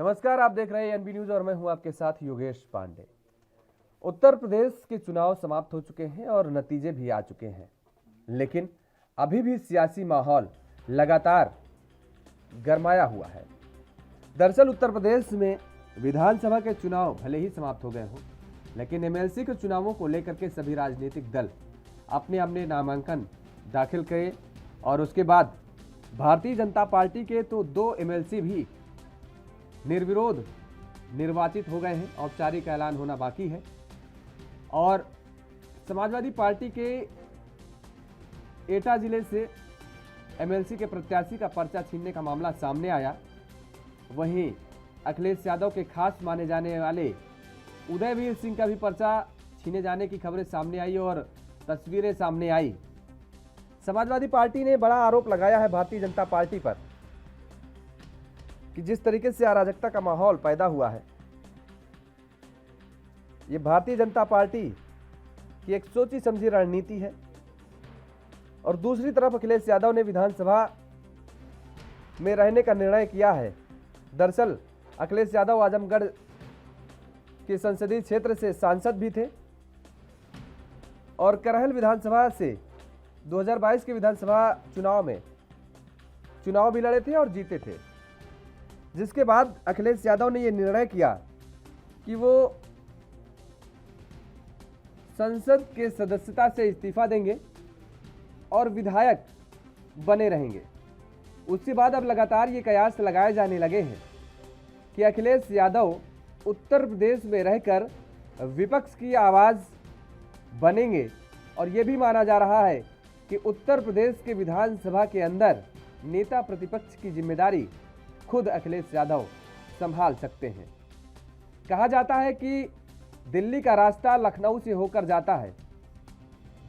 नमस्कार, आप देख रहे हैं एनबी न्यूज और मैं हूं आपके साथ योगेश पांडे। उत्तर प्रदेश के चुनाव समाप्त हो चुके हैं और नतीजे भी आ चुके हैं, लेकिन अभी भी सियासी माहौल लगातार गरमाया हुआ है। दरअसल उत्तर प्रदेश में विधानसभा के चुनाव भले ही समाप्त हो गए हों, लेकिन एमएलसी के चुनावों को लेकर के सभी राजनीतिक दल अपने अपने नामांकन दाखिल किए और उसके बाद भारतीय जनता पार्टी के तो 2 एमएलसी भी निर्विरोध निर्वाचित हो गए हैं। औपचारिक ऐलान होना बाकी है और समाजवादी पार्टी के एटा जिले से एमएलसी के प्रत्याशी का पर्चा छीनने का मामला सामने आया। वहीं अखिलेश यादव के खास माने जाने वाले उदयवीर सिंह का भी पर्चा छीने जाने की खबरें सामने आई और तस्वीरें सामने आई। समाजवादी पार्टी ने बड़ा आरोप लगाया है भारतीय जनता पार्टी पर कि जिस तरीके से अराजकता का माहौल पैदा हुआ है, ये भारतीय जनता पार्टी की एक सोची समझी रणनीति है। और दूसरी तरफ अखिलेश यादव ने विधानसभा में रहने का निर्णय किया है। दरअसल अखिलेश यादव आजमगढ़ के संसदीय क्षेत्र से सांसद भी थे और करहल विधानसभा से 2022 के विधानसभा चुनाव में चुनाव भी लड़े थे और जीते थे, जिसके बाद अखिलेश यादव ने यह निर्णय किया कि वो संसद के सदस्यता से इस्तीफा देंगे और विधायक बने रहेंगे। उसके बाद अब लगातार ये कयास लगाए जाने लगे हैं कि अखिलेश यादव उत्तर प्रदेश में रहकर विपक्ष की आवाज़ बनेंगे और ये भी माना जा रहा है कि उत्तर प्रदेश के विधानसभा के अंदर नेता प्रतिपक्ष की जिम्मेदारी खुद अखिलेश यादव संभाल सकते हैं। कहा जाता है कि दिल्ली का रास्ता लखनऊ से होकर जाता है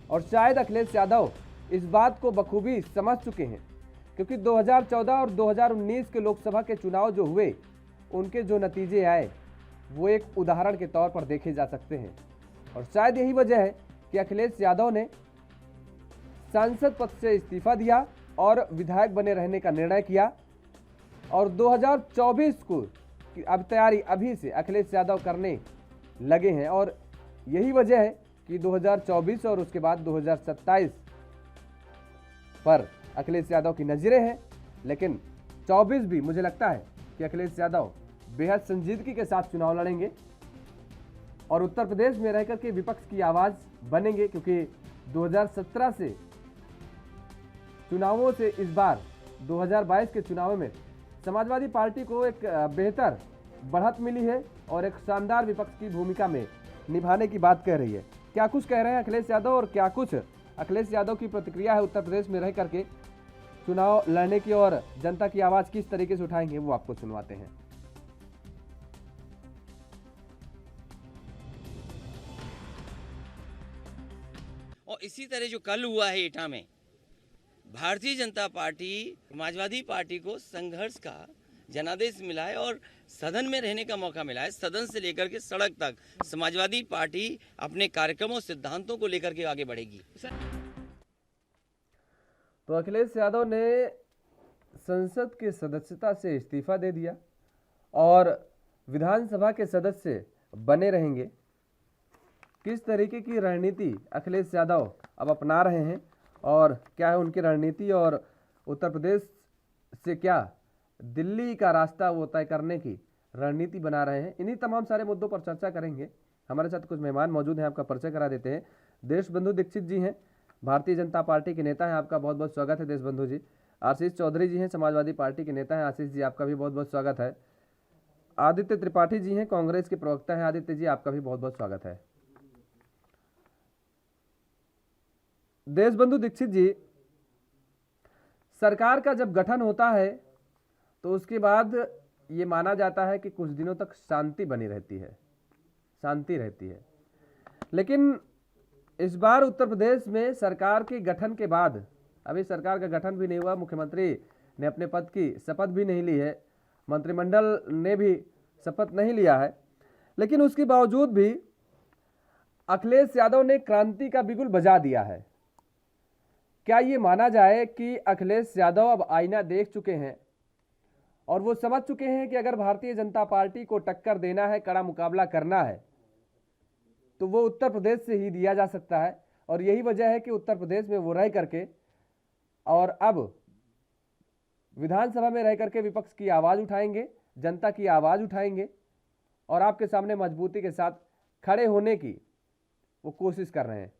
और शायद अखिलेश यादव इस बात को बखूबी समझ चुके हैं, क्योंकि 2014 और 2019 के लोकसभा के चुनाव जो हुए, उनके जो नतीजे आए वो एक उदाहरण के तौर पर देखे जा सकते हैं। और शायद यही वजह है कि अखिलेश यादव ने सांसद पद से इस्तीफा दिया और विधायक बने रहने का निर्णय किया और 2024 को अब तैयारी अभी से अखिलेश यादव करने लगे हैं। और यही वजह है कि 2024 और उसके बाद 2027 पर अखिलेश यादव की नज़रें हैं, लेकिन 24 भी मुझे लगता है कि अखिलेश यादव बेहद संजीदगी के साथ चुनाव लड़ेंगे और उत्तर प्रदेश में रहकर के विपक्ष की आवाज़ बनेंगे, क्योंकि 2017 से चुनावों से इस बार 2022 के चुनावों में समाजवादी पार्टी को एक बेहतर बढ़त मिली है और एक शानदार विपक्ष की भूमिका में निभाने की बात कह रही है। क्या कुछ कह रहे हैं अखिलेश यादव और क्या कुछ अखिलेश यादव की प्रतिक्रिया है उत्तर प्रदेश में रह करके चुनाव लड़ने की और जनता की आवाज़ किस तरीके से उठाएंगे, वो आपको सुनवाते हैं। और इसी तरह जो कल हुआ है एटा में, भारतीय जनता पार्टी समाजवादी पार्टी को संघर्ष का जनादेश मिला है और सदन में रहने का मौका मिला है। सदन से लेकर के सड़क तक समाजवादी पार्टी अपने कार्यक्रमों सिद्धांतों को लेकर के आगे बढ़ेगी। तो अखिलेश यादव ने संसद के सदस्यता से इस्तीफा दे दिया और विधानसभा के सदस्य बने रहेंगे। किस तरीके की रणनीति अखिलेश यादव अब अपना रहे हैं और क्या है उनकी रणनीति और उत्तर प्रदेश से क्या दिल्ली का रास्ता वो तय करने की रणनीति बना रहे हैं, इन्हीं तमाम सारे मुद्दों पर चर्चा करेंगे। हमारे साथ कुछ मेहमान मौजूद हैं, आपका परिचय करा देते हैं। देशबंधु दीक्षित जी हैं, भारतीय जनता पार्टी के नेता हैं, आपका बहुत बहुत स्वागत है देशबंधु जी। आशीष चौधरी जी हैं, समाजवादी पार्टी के नेता हैं, आशीष जी आपका भी बहुत बहुत स्वागत है। आदित्य त्रिपाठी जी हैं, कांग्रेस के प्रवक्ता हैं, आदित्य जी आपका भी बहुत बहुत स्वागत है। देशबंधु दीक्षित जी, सरकार का जब गठन होता है तो उसके बाद ये माना जाता है कि कुछ दिनों तक शांति बनी रहती है, शांति रहती है, लेकिन इस बार उत्तर प्रदेश में सरकार के गठन के बाद, अभी सरकार का गठन भी नहीं हुआ, मुख्यमंत्री ने अपने पद की शपथ भी नहीं ली है, मंत्रिमंडल ने भी शपथ नहीं लिया है, लेकिन उसके बावजूद भी अखिलेश यादव ने क्रांति का बिगुल बजा दिया है। क्या ये माना जाए कि अखिलेश यादव अब आईना देख चुके हैं और वो समझ चुके हैं कि अगर भारतीय जनता पार्टी को टक्कर देना है, कड़ा मुकाबला करना है, तो वो उत्तर प्रदेश से ही दिया जा सकता है। और यही वजह है कि उत्तर प्रदेश में वो रह करके और अब विधानसभा में रह करके विपक्ष की आवाज उठाएंगे, जनता की आवाज उठाएंगे और आपके सामने मजबूती के साथ खड़े होने की वो कोशिश कर रहे हैं।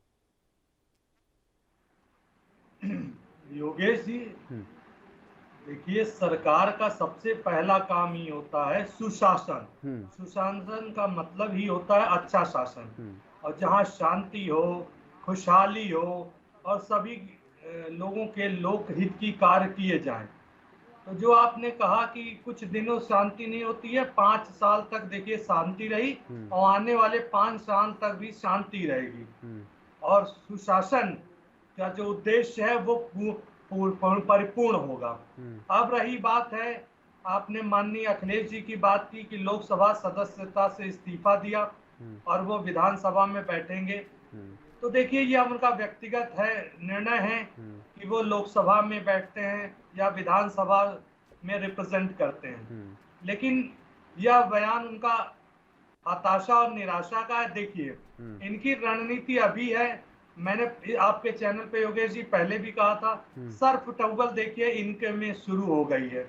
योगेश जी, देखिए, सरकार का सबसे पहला काम ही होता है सुशासन। सुशासन का मतलब ही होता है अच्छा शासन, और जहाँ शांति हो, खुशहाली हो और सभी लोगों के लोक हित की कार्य किए जाएं। तो जो आपने कहा कि कुछ दिनों शांति नहीं होती है, 5 साल तक देखिए शांति रही और आने वाले 5 साल तक भी शांति रहेगी। और सुशासन का जो उद्देश्य है वो परिपूर्ण होगा। अब रही बात है, आपने माननीय अखिलेश जी की बात की कि लोकसभा सदस्यता से इस्तीफा दिया और वो विधानसभा में बैठेंगे। तो देखिए, ये उनका व्यक्तिगत है, निर्णय है कि वो लोकसभा में बैठते हैं या विधानसभा में रिप्रेजेंट करते हैं। लेकिन यह बयान उनका हताशा और निराशा का है। देखिए, इनकी रणनीति अभी है, मैंने आपके चैनल पे योगेश जी पहले भी कहा था, सर्फ टंबल देखिए इनके में शुरू हो गई है।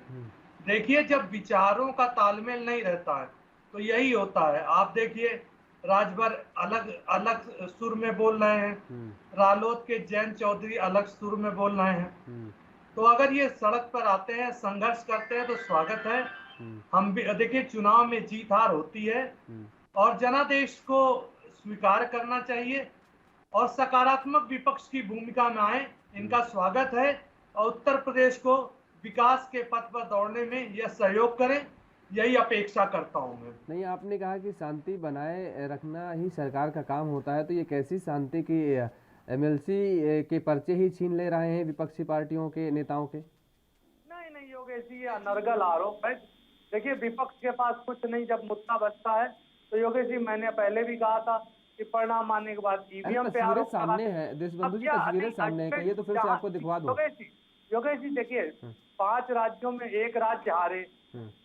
देखिए, जब विचारों का तालमेल नहीं रहता है तो यही होता है। आप देखिए, राजभर अलग अलग सुर में बोल रहे हैं, रालोद के जैन चौधरी अलग सुर में बोल रहे हैं। तो अगर ये सड़क पर आते हैं, संघर्ष करते हैं तो स्वागत है। हम भी देखिए, चुनाव में जीत हार होती है और जनादेश को स्वीकार करना चाहिए और सकारात्मक विपक्ष की भूमिका में आए, इनका स्वागत है। और उत्तर प्रदेश को विकास के पथ पर दौड़ने में यह सहयोग करें, यही अपेक्षा करता हूं मैं। नहीं, आपने कहा कि शांति बनाए रखना ही सरकार का काम होता है, तो ये कैसी शांति की एमएलसी के पर्चे ही छीन ले रहे हैं विपक्षी पार्टियों के नेताओं के? नहीं योगेश जी, ये अनर्गल आरोप है। देखिए, विपक्ष के पास कुछ नहीं, जब मुद्दा बचता है तो योगेश जी, मैंने पहले भी कहा था कि परिणाम आने के बाद ईवीएम पे तस्वीरें सामने है, देशबंधु जी, तस्वीरें सामने है, कहिए तो फिर से आपको दिखवा दूं। योगेश जी देखिए, 5 राज्यों में 1 राज्य हारे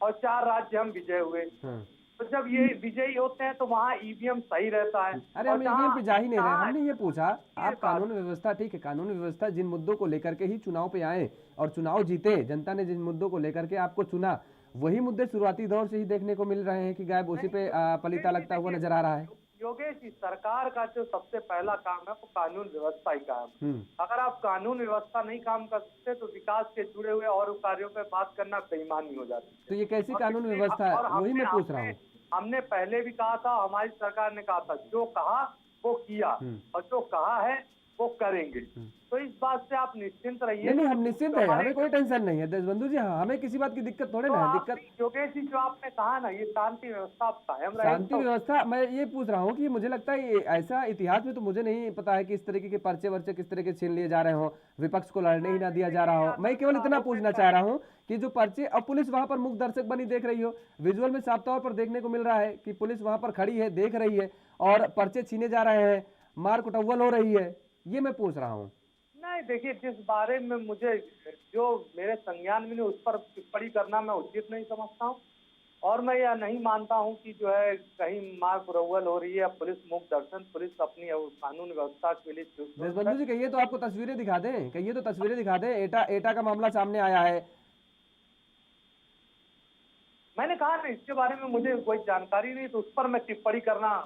और 4 राज्य हम विजय हुए। तो जब ये विजयी होते हैं तो वहाँ ईवीएम सही रहता है। अरे हम ईवीएम पे जा ही नहीं रहे, हमने ये पूछा, आप कानून व्यवस्था, ठीक है, कानून व्यवस्था, जिन मुद्दों को लेकर के ही चुनाव पे आए और चुनाव जीते, जनता ने जिन मुद्दों को लेकर के आपको चुना, वही मुद्दे शुरुआती दौर से ही देखने को मिल रहे हैं कि गायब उसी पे पलीता लगता हुआ नजर आ रहा है। योगेश जी, सरकार का जो सबसे पहला काम है वो कानून व्यवस्था ही काम। अगर आप कानून व्यवस्था नहीं काम कर सकते तो विकास के जुड़े हुए और कार्यों पे बात करना बेईमानी हो जाती है। तो ये कैसी कानून व्यवस्था है, वही मैं पूछ रहा हूँ। हमने पहले भी कहा था, हमारी सरकार ने कहा था, जो कहा वो किया और जो कहा है वो करेंगे। तो इस बात से आप निश्चिंत रहिए। नहीं, हम निश्चिंत है, हमें कोई टेंशन नहीं है देशबंधु जी, हमें किसी बात की दिक्कत थोड़े ना है। दिक्कत योगेश जी, जो आपने कहा ना, ये शांति व्यवस्था कायम रहे। शांति व्यवस्था, मैं ये पूछ रहा हूँ कि मुझे लगता है ऐसा इतिहास में तो मुझे नहीं पता है कि इस तरीके के पर्चे वर्चे किस तरह के छीन लिए जा रहे हो, विपक्ष को लड़ने ही ना दिया जा रहा हो। मैं केवल इतना पूछना चाह रहा हूँ कि जो पर्चे, अब पुलिस वहां पर मुख्य दर्शक बनी देख रही हो, विजुअल में साफ तौर पर देखने को मिल रहा है कि पुलिस वहां पर खड़ी है, देख रही है और पर्चे छीने जा रहे हैं, मार कुटव्वल हो रही है, ये मैं पूछ रहा हूँ। नहीं देखिए, जिस बारे में मुझे जो मेरे संज्ञान में उस पर टिप्पणी करना मैं उचित नहीं समझता हूँ और मैं यह नहीं मानता हूँ कि जो है कहीं मार कुटव्वल हो रही है। पुलिस मुख दर्शन, पुलिस अपनी कानून व्यवस्था के लिए। देशबंधु जी, कहिए तो आपको तस्वीरें दिखा दें, कहिए तो तस्वीरें दिखा दें। एटा का मामला सामने आया है। मैंने कहा ना, इसके बारे में मुझे कोई जानकारी नहीं, तो उस पर मैं टिप्पणी करना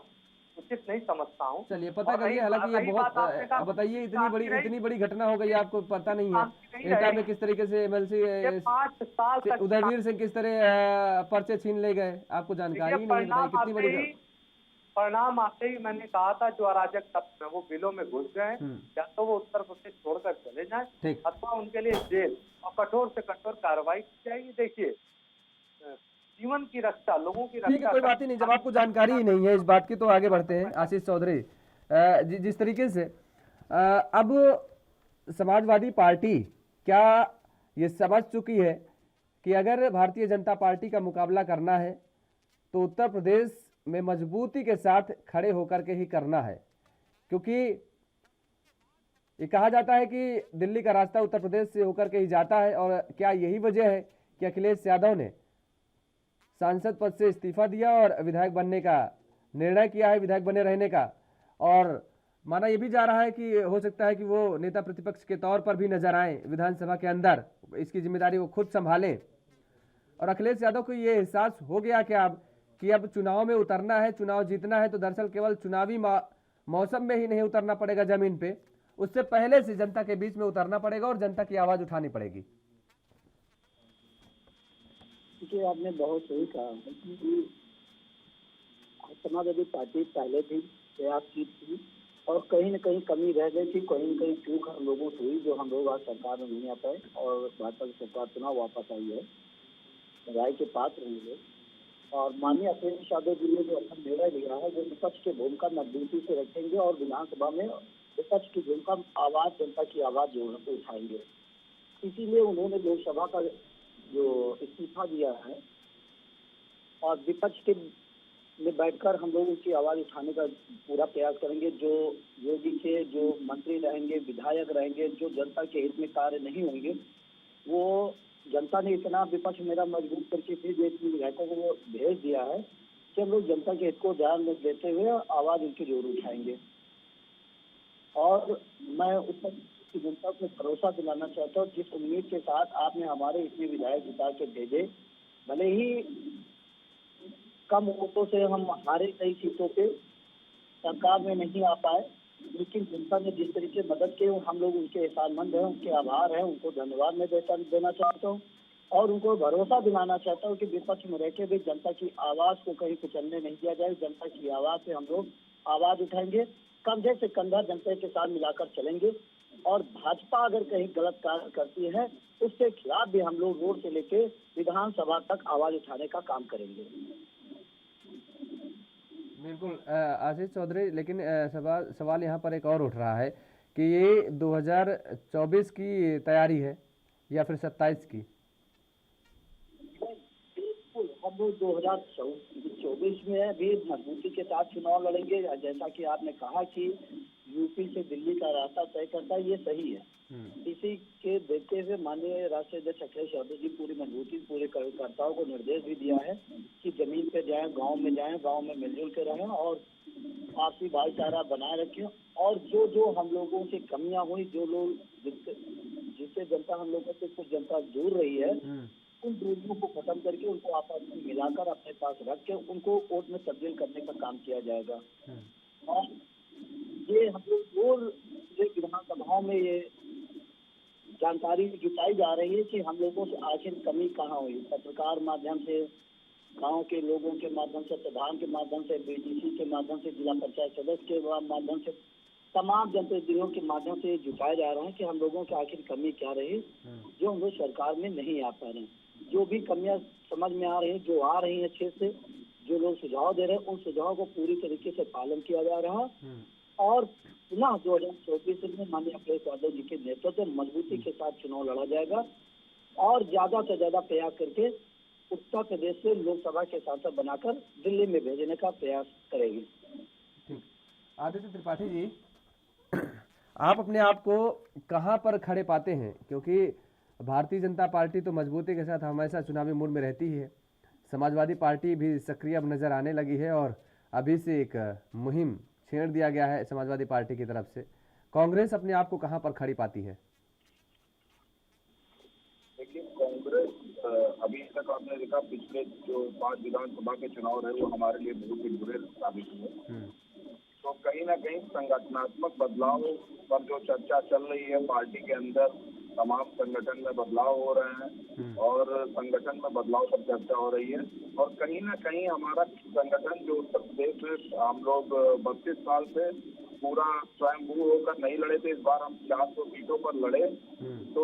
उचित नहीं समझता हूँ। चलिए, पता करिए, हालांकि ये बहुत, बताइए, इतनी बड़ी घटना हो गई, आपको पता नहीं है एटा में किस तरीके से एमएलसी 5 साल तक उदयवीर सिंह किस तरह पर्चे छीन ले गए, आपको जानकारी नहीं है, बताइए कितनी बड़ी। परिणाम आते ही मैंने कहा था, जो अराजक तत्व है वो बिलों में घुस गए, या तो वो उत्तर प्रदेश छोड़कर चले जाए अथवा उनके लिए जेल और कठोर से कठोर कार्रवाई की जाएगी। देखिए, जीवन की रक्षा, लोगों की रक्षा। ठीक है, कोई बात ही नहीं, जब आपको जानकारी ही नहीं है इस बात की तो आगे बढ़ते हैं। आशीष चौधरी, जिस तरीके से अब समाजवादी पार्टी क्या ये समझ चुकी है कि अगर भारतीय जनता पार्टी का मुकाबला करना है तो उत्तर प्रदेश में मजबूती के साथ खड़े होकर के ही करना है, क्योंकि ये कहा जाता है कि दिल्ली का रास्ता उत्तर प्रदेश से होकर के ही जाता है। और क्या यही वजह है कि अखिलेश यादव ने सांसद पद से इस्तीफा दिया और विधायक बनने का निर्णय किया है, विधायक बने रहने का। और माना यह भी जा रहा है कि हो सकता है कि वो नेता प्रतिपक्ष के तौर पर भी नजर आए विधानसभा के अंदर, इसकी जिम्मेदारी वो खुद संभालें। और अखिलेश यादव को ये एहसास हो गया कि अब चुनाव में उतरना है, चुनाव जीतना है, तो दरअसल केवल चुनावी मौसम में ही नहीं उतरना पड़ेगा जमीन पे, उससे पहले से जनता के बीच में उतरना पड़ेगा और जनता की आवाज उठानी पड़ेगी। देखिए, आपने बहुत सही कहा है कि समाजवादी पार्टी पहले भी प्रयास की थी और कहीं न कहीं कमी रह गई थी, कहीं न कहीं चूक हम लोगों से हुई, जो हम लोग आज सरकार में नहीं आ पाए और भाजपा की सरकार चुनाव वापस आई है, राय के पात्र होंगे। और माननीय अखिलेश यादव जी ने जो अपना निर्णय लिया है, वो विपक्ष की भूमिका मजबूती से रखेंगे और विधानसभा में विपक्ष की भूमिका आवाज, जनता की आवाज जो है उठाएंगे। इसीलिए उन्होंने लोकसभा का जो इस्तीफा दिया है और विपक्ष के में बैठकर हम लोग उसकी आवाज उठाने का पूरा प्रयास करेंगे। जो योगी के जो मंत्री रहेंगे, विधायक रहेंगे, जो जनता के हित में कार्य नहीं होंगे, वो जनता ने इतना विपक्ष मेरा मजबूत करके फिर विधायकों को वो भेज दिया है कि हम लोग जनता के हित को ध्यान में देते हुए आवाज उनकी जरूर उठाएंगे। और मैं उस पर जनता को भरोसा दिलाना चाहता हूँ, जिस उम्मीद के साथ आपने हमारे इतने विधायक जिता के भेजे, भले ही कम वोटों से हम हारे कई सीटों पे, सरकार में नहीं आ पाए, लेकिन जनता ने जिस तरीके मदद की हम लोग उनके एहसानमंद हैं, उनके आभार हैं, उनको धन्यवाद मैं देना चाहता हूँ और उनको भरोसा दिलाना चाहता हूँ कि विपक्ष में रहकर भी जनता की आवाज को कहीं कुचलने नहीं दिया जाए। जनता की आवाज से हम लोग आवाज उठाएंगे, कंधे से कंधा जनता के साथ मिलाकर चलेंगे और भाजपा अगर कहीं गलत कार्य करती है उसके खिलाफ भी हम लोग रोड से लेके विधानसभा तक आवाज उठाने का काम करेंगे। बिल्कुल आशीष चौधरी, लेकिन सवाल यहाँ पर एक और उठ रहा है कि ये 2024 की तैयारी है या फिर 27 की? बिल्कुल, हम लोग 2024 में भी मजबूती के साथ चुनाव लड़ेंगे। जैसा कि आपने कहा कि यूपी से दिल्ली का रास्ता तय करता है, ये सही है। इसी के देखते हुए माननीय राष्ट्रीय अध्यक्ष अखिलेश यादव जी पूरी मजबूती पूरे कार्यकर्ताओं को निर्देश भी दिया है कि जमीन पे जाएं, गांव में जाएं, गांव में मिलजुल के रहें और आपसी भाईचारा बनाए रखें। और जो जो हम लोगों से कमियां हुई, जो लोग जिससे जनता हम लोगों से कुछ जनता दूर रही है, उन दूरियों को खत्म करके उनको आपस में मिलाकर अपने पास रख के उनको वोट में तब्दील करने का काम किया जाएगा। और ये हम लोग विधानसभाओं में ये जानकारी जुटाई जा रही है कि हम लोगों से आखिर कमी कहाँ हुई। पत्रकार माध्यम से, गांव के लोगों के माध्यम से, प्रधान के माध्यम से, बीडीसी के माध्यम से, जिला पंचायत सदस्य के माध्यम से, तमाम जनप्रतिनिधियों के माध्यम से जुटाए जा रहे हैं कि हम लोगों की आखिर कमी क्या रही जो हम लोग सरकार में नहीं आ पा रहे हैं। जो भी कमियां समझ में आ रही हैं, जो आ रही है अच्छे से, जो लोग सुझाव दे रहे हैं, उन सुझावों को पूरी तरीके से पालन किया जा रहा है। और पुनः 2024 में माननीय अखिलेश यादव जी के नेतृत्व में मजबूती के साथ चुनाव लड़ा जाएगा और ज्यादा से ज्यादा प्रयास करके उत्तर प्रदेश से लोकसभा के सांसद बनाकर दिल्ली में भेजने का प्रयास करेंगे। ठीक, आदित्य त्रिपाठी जी, आप अपने आप को कहां पर खड़े पाते हैं? क्योंकि भारतीय जनता पार्टी तो मजबूती के साथ हमेशा चुनावी मूड में रहती है, समाजवादी पार्टी भी सक्रिय अब नजर आने लगी है और अभी से एक मुहिम छेड़ दिया गया है समाजवादी पार्टी की तरफ से। कांग्रेस अपने आप को कहां पर खड़ी पाती है? देखिए, कांग्रेस अभी तक आपने देखा पिछले जो 5 विधानसभा के चुनाव रहे वो हमारे लिए बहुत ही बुरे साबित हुए। तो कहीं ना कहीं संगठनात्मक बदलाव पर जो चर्चा चल रही है पार्टी के अंदर, तमाम संगठन में बदलाव हो रहे हैं और संगठन में बदलाव पर चर्चा हो रही है। और कहीं ना कहीं हमारा संगठन जो उत्तर प्रदेश में हम लोग 32 साल से पूरा स्वयंभू होकर नहीं लड़े थे, इस बार हम 400 सीटों पर लड़े। तो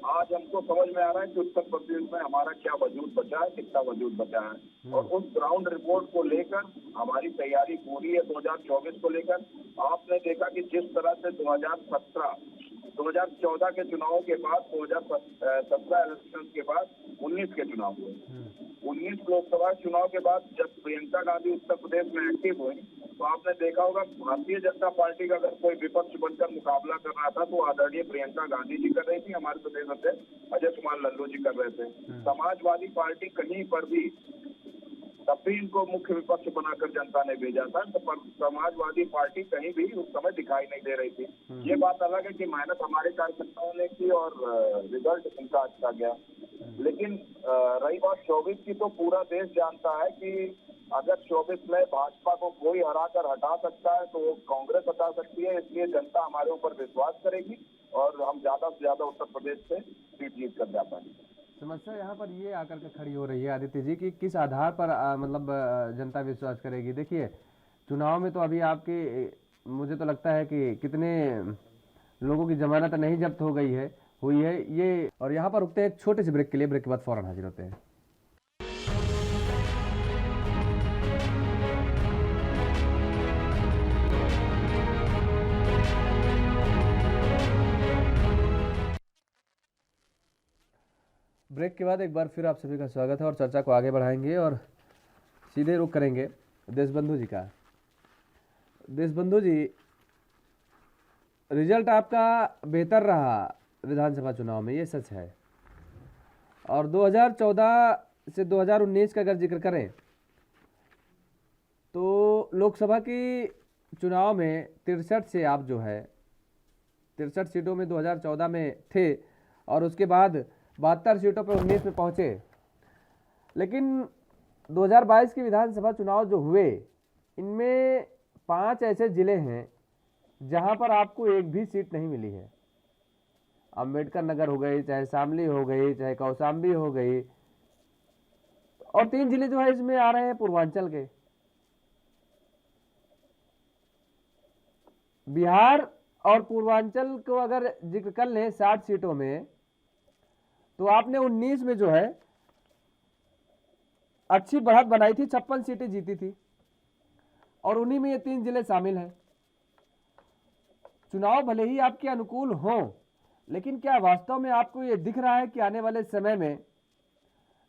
आज हमको समझ में आ रहा है कि उत्तर प्रदेश में हमारा क्या वजूद बचा है, कितना वजूद बचा है। और उस ग्राउंड रिपोर्ट को लेकर हमारी तैयारी पूरी है 2024 को लेकर। आपने देखा कि जिस तरह से 2014 के चुनावों के बाद 2017 इलेक्शन के बाद 19 के चुनाव हुए। 19 लोकसभा चुनाव के बाद जब प्रियंका गांधी उत्तर प्रदेश में एक्टिव हुई तो आपने देखा होगा भारतीय जनता पार्टी का अगर कोई विपक्ष बनकर मुकाबला कर रहा था तो आदरणीय प्रियंका गांधी जी कर रही थी, हमारे प्रदेश अध्यक्ष अजय कुमार लल्लू जी कर रहे थे। समाजवादी पार्टी कहीं पर भी तब भी इनको मुख्य विपक्ष बनाकर जनता ने भेजा था, तो पर समाजवादी पार्टी कहीं भी उस समय दिखाई नहीं दे रही थी। ये बात अलग है कि मेहनत हमारे कार्यकर्ताओं ने की और रिजल्ट इनका अच्छा गया। लेकिन रही बात 24 की, तो पूरा देश जानता है कि अगर 24 में भाजपा को कोई हराकर हटा सकता है तो वो कांग्रेस हटा सकती है। इसलिए जनता हमारे ऊपर विश्वास करेगी और हम ज्यादा से ज्यादा उत्तर प्रदेश से सीट जीत कर जा पाएंगे। समस्या यहाँ पर ये आकर के खड़ी हो रही है आदित्य जी कि किस आधार पर मतलब जनता विश्वास करेगी। देखिए चुनाव में तो अभी आपके मुझे तो लगता है कि कितने लोगों की जमानत नहीं जब्त हो गई है हुई है ये। और यहाँ पर रुकते हैं एक छोटे से ब्रेक के लिए, ब्रेक के बाद फौरन हाजिर होते हैं। ब्रेक के बाद एक बार फिर आप सभी का स्वागत है और चर्चा को आगे बढ़ाएंगे और सीधे रुख करेंगे देशबंधु जी का। देशबंधु जी, रिजल्ट आपका बेहतर रहा विधानसभा चुनाव में, ये सच है। और 2014 से 2019 का अगर जिक्र करें तो लोकसभा की चुनाव में 63 से आप जो है 63 सीटों में 2014 में थे और उसके बाद 72 सीटों पर 19 में पहुंचे। लेकिन 2022 के विधानसभा चुनाव जो हुए इनमें 5 ऐसे जिले हैं जहां पर आपको एक भी सीट नहीं मिली है। अंबेडकर नगर हो गई, चाहे शामली हो गई, चाहे कौशाम्बी हो गई, और 3 जिले जो है इसमें आ रहे हैं पूर्वांचल के। बिहार और पूर्वांचल को अगर जिक्र कर लें 60 सीटों में, तो आपने 19 में जो है अच्छी बढ़त बनाई थी, 56 सीटें जीती थी और उन्हीं में ये 3 जिले शामिल हैं। चुनाव भले ही आपके अनुकूल हों, लेकिन क्या वास्तव में आपको ये दिख रहा है कि आने वाले समय में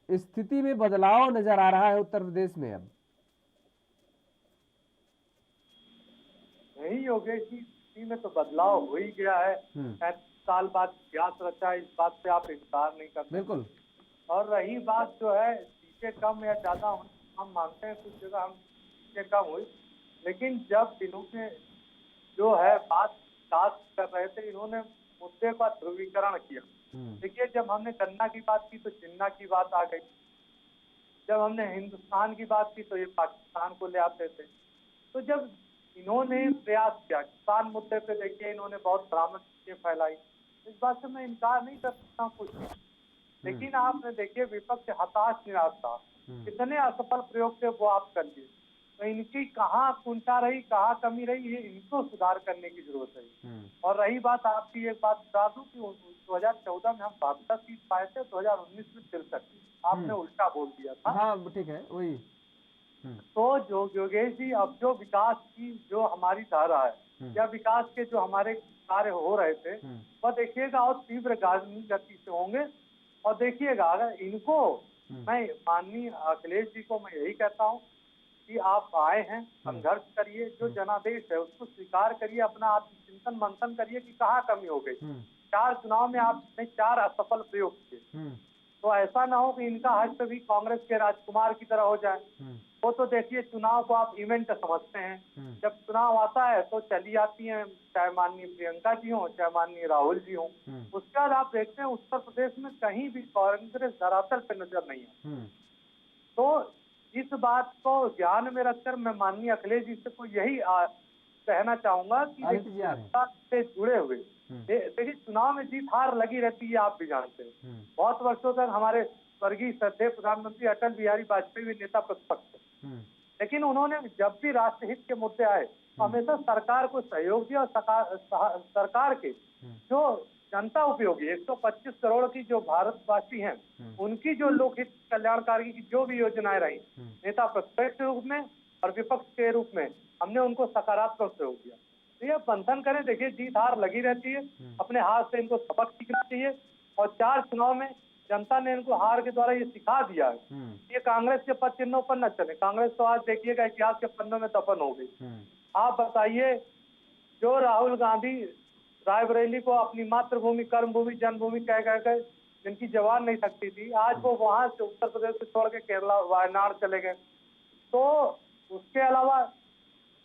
स्थिति में बदलाव नजर आ रहा है उत्तर प्रदेश में? अब नहीं योगेश जी, स्थिति में तो बदलाव हो ही गया है। 35 साल बाद इतिहास रचा है, इस बात से आप इनकार नहीं करते। बिल्कुल। और रही बात जो है सीटें कम या ज्यादा हम मानते हैं कुछ जगह हम सीटें कम हुई, लेकिन जब दिनों में जो है बात कर रहे थे, इन्होंने मुद्दे का ध्रुवीकरण किया। देखिए जब हमने गन्ना की बात की तो जिन्ना की बात आ गई, जब हमने हिंदुस्तान की बात की तो ये पाकिस्तान को ले आते थे। तो जब इन्होंने प्रयास किया किसान मुद्दे पे, देखिए इन्होंने बहुत भ्रामक चीजें फैलाई, इस बात से मैं इनकार नहीं कर सकता कुछ। लेकिन आपने देखिए विपक्ष हताश निराश था, कितने असफल प्रयोग थे वो आप कर लिए। तो इनकी कहाँ कुंठा रही, कहाँ कमी रही, ये इनको सुधार करने की जरूरत है। और रही बात आपकी, एक बात बता दूं कि 2014 में हम 72 सीट पाए थे, 2019 में 63। आपने उल्टा बोल दिया था। हाँ ठीक है, वही। तो जो योगेश जी, अब जो विकास की जो हमारी धारा है या विकास के जो हमारे कार्य हो रहे थे, वह देखिएगा और तीव्र गति से होंगे। और देखिएगा अगर इनको, मैं माननीय अखिलेश जी को मैं यही कहता हूँ कि आप आए हैं, संघर्ष करिए, जो जनादेश है उसको स्वीकार करिए, अपना आत्मचिंतन मंथन करिए कि कहाँ कमी हो गई। 4 चुनाव में आपने 4 असफल प्रयोग किए, तो ऐसा ना हो कि इनका हस्त भी कांग्रेस के राजकुमार की तरह हो जाए। वो तो देखिए चुनाव को आप इवेंट समझते हैं, जब चुनाव आता है तो चली आती हैं, चाहे माननीय प्रियंका जी हों, चाहे माननीय राहुल जी हों। उसके बाद आप देखते हैं उत्तर प्रदेश में कहीं भी कांग्रेस धरातल पे नजर नहीं है। तो इस बात को ध्यान में रखकर मैं माननीय अखिलेश जी से को यही कहना चाहूंगा कि से जुड़े हुए देखिए चुनाव में जीत हार लगी रहती है, आप भी जानते हैं। बहुत वर्षों तक हमारे स्वर्गीय श्रद्धेय प्रधानमंत्री अटल बिहारी वाजपेयी भी नेता प्रतिपक्ष थे, लेकिन उन्होंने जब भी राष्ट्रहित के मुद्दे आए तो हमेशा सरकार को सहयोग दिया। और सरकार के जो जनता उपयोगी 125 करोड़ की जो भारतवासी हैं, उनकी जो लोकहित कल्याणकारी की जो भी योजनाएं रही, नेता प्रतिपक्ष के रूप में और विपक्ष के रूप में हमने उनको सकारात्मक सहयोग दिया। तो ये बंधन करें, देखिए जीत हार लगी रहती है, अपने हाथ से इनको सबक सीखना चाहिए। और 4 चुनाव में जनता ने इनको हार के द्वारा ये सिखा दिया है ये कांग्रेस के पद चिन्हों पर न चले। कांग्रेस तो आज देखिएगा इतिहास के पन्नों में दफन हो गई। आप बताइए, जो राहुल गांधी रायबरेली को अपनी मातृभूमि, कर्मभूमि, जन्मभूमि कह कर जिनकी जवान नहीं सकती थी, आज वो वहां से उत्तर प्रदेश से छोड़ के केरला वायनाड चले गए। तो उसके अलावा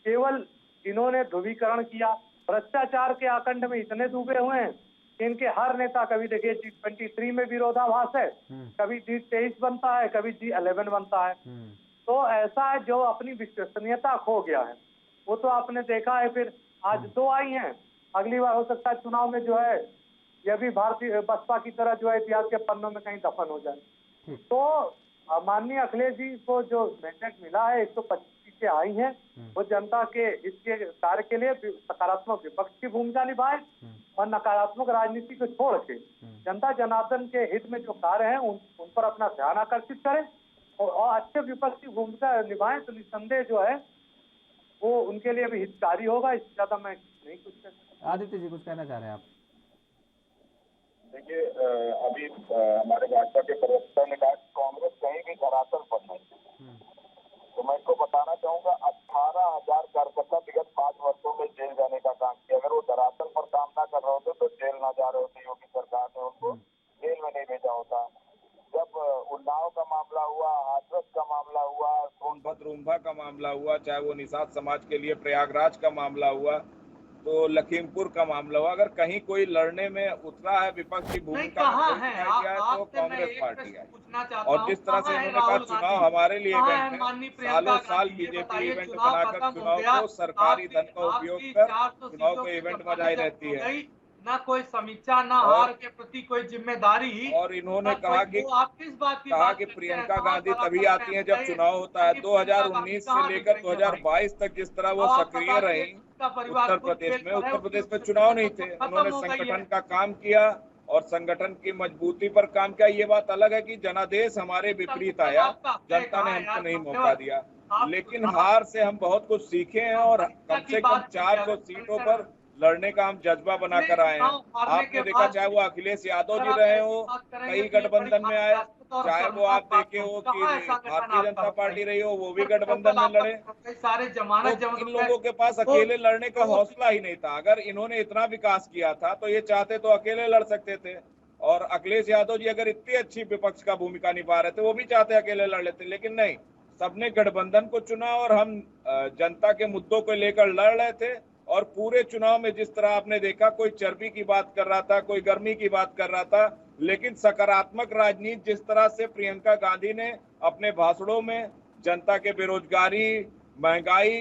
केवल इन्होंने ध्रुवीकरण किया, भ्रष्टाचार के आकंड में इतने डूबे हुए हैं कि इनके हर नेता, कभी देखिए G23 में विरोधाभास है, कभी G23 बनता है, कभी G11 बनता है। तो ऐसा है, जो अपनी विश्वसनीयता खो गया है। वो तो आपने देखा है। फिर आज 2 आई हैं, अगली बार हो सकता है चुनाव में जो है यह भी भारतीय बसपा की तरह जो है इतिहास के पन्नों में कहीं दफन हो जाए। तो माननीय अखिलेश जी को जो मैंडेट मिला है, 125 सीटें आई हैं, वो जनता के हित के कार्य के लिए सकारात्मक विपक्ष की भूमिका निभाए और नकारात्मक राजनीति को छोड़ के जनता जनार्दन के हित में जो कार्य हैं उन पर अपना ध्यान आकर्षित करें और अच्छे विपक्ष की भूमिका निभाएं, तो निस्संदेह जो है वो उनके लिए भी हितकारी होगा। इससे ज्यादा मैं नहीं कुछ कह सकता। आदित्य जी कुछ कहना चाह रहे हैं आप? देखिए, अभी हमारे भाजपा के प्रवक्ता ने कहा कि कांग्रेस कहीं भी धरातल पर नहीं। तो मैं इनको बताना चाहूंगा, 18,000 कार्यकर्ता विगत 5 वर्षों में जेल जाने का काम किया। अगर वो धरातल पर काम ना कर रहे होते तो जेल ना जा रहे होते, योगी सरकार ने उनको जेल में नहीं भेजा होता। जब उन्नाव का मामला हुआ, हाथरस का मामला हुआ, सोनभद्र उम्भा का मामला हुआ, चाहे वो निषाद समाज के लिए प्रयागराज का मामला हुआ, तो लखीमपुर का मामला हुआ, अगर कहीं कोई लड़ने में उतरा है विपक्ष की भूमिका में तो कांग्रेस पार्टी है। और जिस तरह से इन्होंने कहा चुनाव हमारे लिए इवेंट है, सालों साल बीजेपी इवेंट बनाकर चुनाव को सरकारी धन का उपयोग कर चुनाव को इवेंट बजाई रहती है, ना कोई समीक्षा, ना हार के प्रति कोई जिम्मेदारी। और इन्होंने कहा कि प्रियंका गांधी तभी आती हैं जब चुनाव होता है। 2019 से लेकर 2022 तक जिस तरह वो सक्रिय रही उत्तर प्रदेश में चुनाव नहीं थे, उन्होंने संगठन का काम किया और संगठन की मजबूती पर काम किया। ये बात अलग है कि जनादेश हमारे विपरीत आया, जनता ने हमको नहीं मौका दिया, लेकिन हार से हम बहुत कुछ सीखे हैं और कम से कम 400 सीटों पर लड़ने का हम जज्बा बनाकर आए हैं। आपने देखा, चाहे वो अखिलेश यादव जी रहे हो, कई गठबंधन में आए, चाहे वो आप देखे हो कि भारतीय जनता पार्टी रही हो, वो भी गठबंधन में लड़े। तो इन लोगों के पास अकेले लड़ने का हौसला ही नहीं था। अगर इन्होंने इतना विकास किया था तो ये चाहते तो अकेले लड़ सकते थे, और अखिलेश यादव जी अगर इतनी अच्छी विपक्ष का भूमिका निभा रहे थे, वो भी चाहते अकेले लड़ लेते, लेकिन नहीं, सबने गठबंधन को चुना और हम जनता के मुद्दों को लेकर लड़ रहे थे। और पूरे चुनाव में जिस तरह आपने देखा, कोई चर्बी की बात कर रहा था, कोई गर्मी की बात कर रहा था, लेकिन सकारात्मक राजनीति जिस तरह से प्रियंका गांधी ने अपने भाषणों में जनता के बेरोजगारी, महंगाई,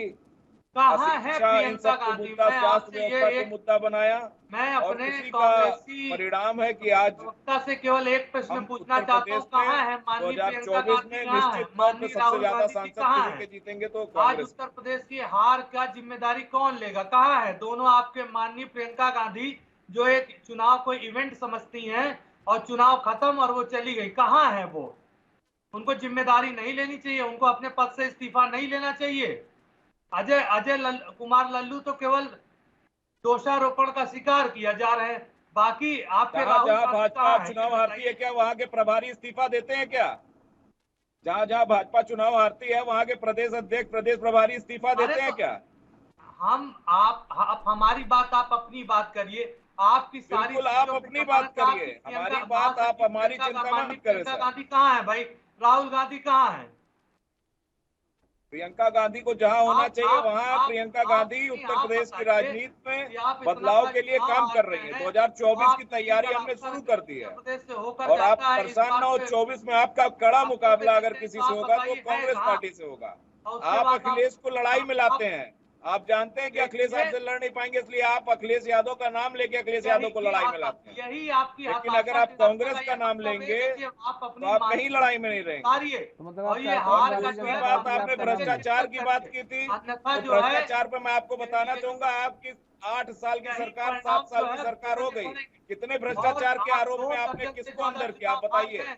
शिक्षा, इन सब को मुद्दा, स्वास्थ्य व्यवस्था को मुद्दा बनाया, मैं और अपने इसी का परिणाम है कि आज वक्ता से केवल एक प्रश्न पूछना चाहता हूँ, कहाँ है माननीय प्रियंका 2024 में निश्चित तौर पर सबसे ज्यादा सांसद के जीतेंगे तो आज उत्तर प्रदेश की हार का जिम्मेदारी कौन लेगा? कहाँ है दोनों आपके माननीय प्रियंका गांधी, जो एक चुनाव को इवेंट समझती हैं और चुनाव खत्म और वो चली गई, कहाँ है वो? उनको जिम्मेदारी नहीं लेनी चाहिए? उनको अपने पद से इस्तीफा नहीं लेना चाहिए? अजय कुमार लल्लू तो केवल दोषारोपण का शिकार किया जा रहे हैं, बाकी आपके जहाँ भाजपा चुनाव हारती है, क्या वहाँ के प्रभारी इस्तीफा देते हैं? क्या जहाँ जहाँ भाजपा चुनाव हारती है वहाँ के प्रदेश अध्यक्ष, प्रदेश प्रभारी इस्तीफा देते हैं क्या? आप हमारी बात, आप अपनी बात करिए, आपकी सारी, बिल्कुल आप अपनी बात करिए, हमारी बात आप हमारी चिंता मत करें। गांधी कहाँ है भाई? राहुल गांधी कहाँ है? प्रियंका गांधी को जहां होना चाहिए वहां प्रियंका गांधी उत्तर प्रदेश की राजनीति में बदलाव के लिए काम कर रही है। 2024 की तैयारी हमने शुरू कर दी है, और आप परेशान ना हो। 24 में आपका कड़ा मुकाबला अगर किसी से होगा तो कांग्रेस पार्टी से होगा। आप अखिलेश को लड़ाई में लाते हैं, आप जानते हैं कि अखिलेश आपसे लड़ नहीं पाएंगे, इसलिए आप अखिलेश यादव का नाम लेके अखिलेश यादव को लड़ाई में लाते हैं। यही आपकी, लेकिन अगर आप कांग्रेस का नाम लेंगे तो आप कहीं लड़ाई में नहीं रहेंगे। दूसरी बात, आपने भ्रष्टाचार की बात की थी, तो भ्रष्टाचार पर मैं आपको बताना चाहूंगा, आपकी 8 साल की सरकार 7 साल की सरकार हो गई, कितने भ्रष्टाचार के आरोप में आपने किसको अंदर किया, आप बताइए।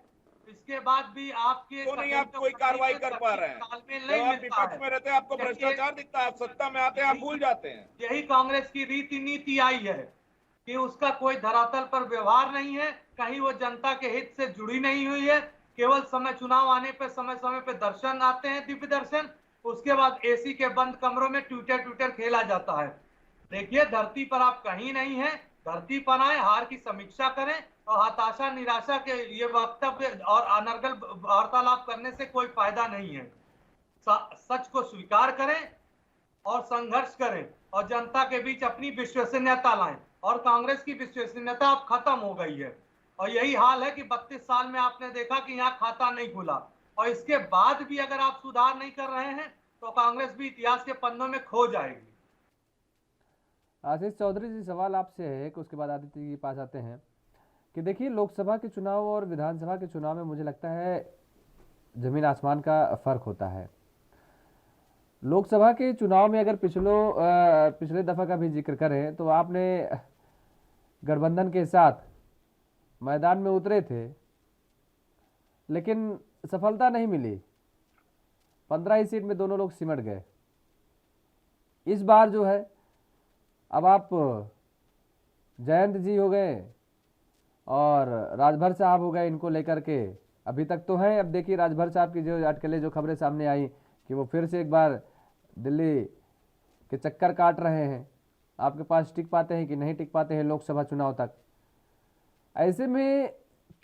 इसके बाद भी आपके तो नहीं आप कोई कार्रवाई कर पा रहे हैं? जब आप विपक्ष में रहते हैं आपको भ्रष्टाचार दिखता है, आप सत्ता में आते हैं आप भूल जाते हैं। यही कांग्रेस की रीति नीति आई है कि उसका कोई धरातल पर व्यवहार नहीं है, कहीं वो जनता के हित से जुड़ी नहीं हुई है। केवल चुनाव आने पर समय समय पे दर्शन आते हैं, दिव्य दर्शन, उसके बाद एसी के बंद कमरों में ट्विटर खेला जाता है। देखिए, धरती पर आप कहीं नहीं है, धरती पर आए, हार की समीक्षा करें और हताशा निराशा के ये वक्तव्य और अनर्गल वार्तालाप करने से कोई फायदा नहीं है। सच को स्वीकार करें और संघर्ष करें और जनता के बीच अपनी विश्वसनीयता लाएं। और कांग्रेस की विश्वसनीयता अब खत्म हो गई है और यही हाल है कि 32 साल में आपने देखा कि यहाँ खाता नहीं खुला और इसके बाद भी अगर आप सुधार नहीं कर रहे हैं तो कांग्रेस भी इतिहास के पन्नों में खो जाएगी। आशीष चौधरी जी, सवाल आपसे है कि उसके बाद आदित्य जी के पास आते हैं कि देखिए, लोकसभा के चुनाव और विधानसभा के चुनाव में मुझे लगता है जमीन आसमान का फर्क होता है। लोकसभा के चुनाव में अगर पिछले दफा का भी जिक्र करें तो आपने गठबंधन के साथ मैदान में उतरे थे, लेकिन सफलता नहीं मिली। 15 ही सीट में दोनों लोग सिमट गए। इस बार जो है, अब आप जयंत जी हो गए और राजभर साहब हो गए, इनको लेकर के अभी तक तो हैं। अब देखिए राजभर साहब की जो अटकलें, जो खबरें सामने आई कि वो फिर से एक बार दिल्ली के चक्कर काट रहे हैं। आपके पास टिक पाते हैं कि नहीं टिक पाते हैं लोकसभा चुनाव तक। ऐसे में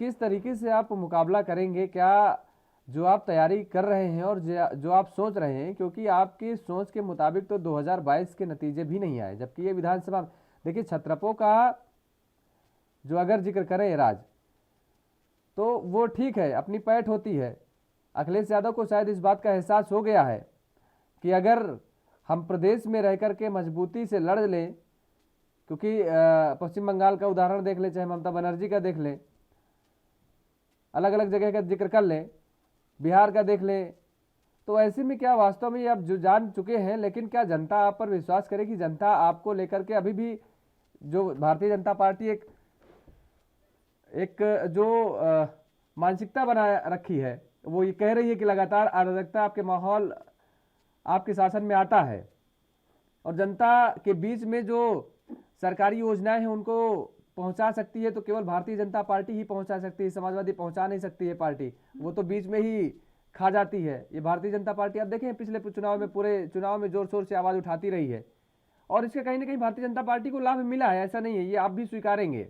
किस तरीके से आप मुकाबला करेंगे? क्या जो आप तैयारी कर रहे हैं और जो आप सोच रहे हैं, क्योंकि आपकी सोच के मुताबिक तो 2022 के नतीजे भी नहीं आए, जबकि ये विधानसभा, देखिए छत्रपों का जो अगर जिक्र करें राज, तो वो ठीक है, अपनी पैठ होती है। अखिलेश यादव को शायद इस बात का एहसास हो गया है कि अगर हम प्रदेश में रह करके मजबूती से लड़ लें, क्योंकि पश्चिम बंगाल का उदाहरण देख लें, चाहे ममता बनर्जी का देख लें, अलग अलग जगह का जिक्र कर लें, बिहार का देख लें, तो ऐसे में क्या वास्तव में आप जो जान चुके हैं, लेकिन क्या जनता आप पर विश्वास करेगी? जनता आपको लेकर के अभी भी, जो भारतीय जनता पार्टी एक जो मानसिकता बना रखी है, वो ये कह रही है कि लगातार अराजकता आपके माहौल, आपके शासन में आता है और जनता के बीच में जो सरकारी योजनाएं हैं उनको पहुंचा सकती है तो केवल भारतीय जनता पार्टी ही पहुंचा सकती है। समाजवादी पहुंचा नहीं सकती है पार्टी, वो तो बीच में ही खा जाती है। ये भारतीय जनता पार्टी आप देखें पिछले चुनाव में, पूरे चुनाव में जोर शोर से आवाज उठाती रही है और इसका कहीं ना कहीं भारतीय जनता पार्टी को लाभ मिला है, ऐसा नहीं है, ये आप भी स्वीकारेंगे।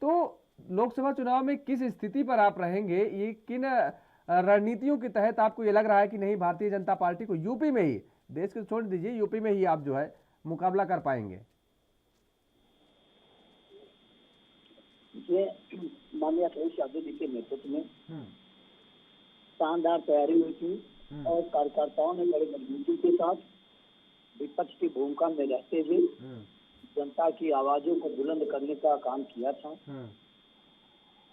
तो लोकसभा चुनाव में किस स्थिति पर आप रहेंगे? ये किन रणनीतियों के तहत आपको ये लग रहा है कि नहीं, भारतीय जनता पार्टी को यूपी में ही, देश को छोड़ दीजिए, यूपी में ही आप जो है मुकाबला कर पाएंगे? ये माननीय अखिलेश यादव जी के नेतृत्व में शानदार तैयारी हुई थी और कार्यकर्ताओं ने बड़ी मजबूती के साथ विपक्ष की भूमिका में रहते हुए जनता की आवाजों को बुलंद करने का काम किया था।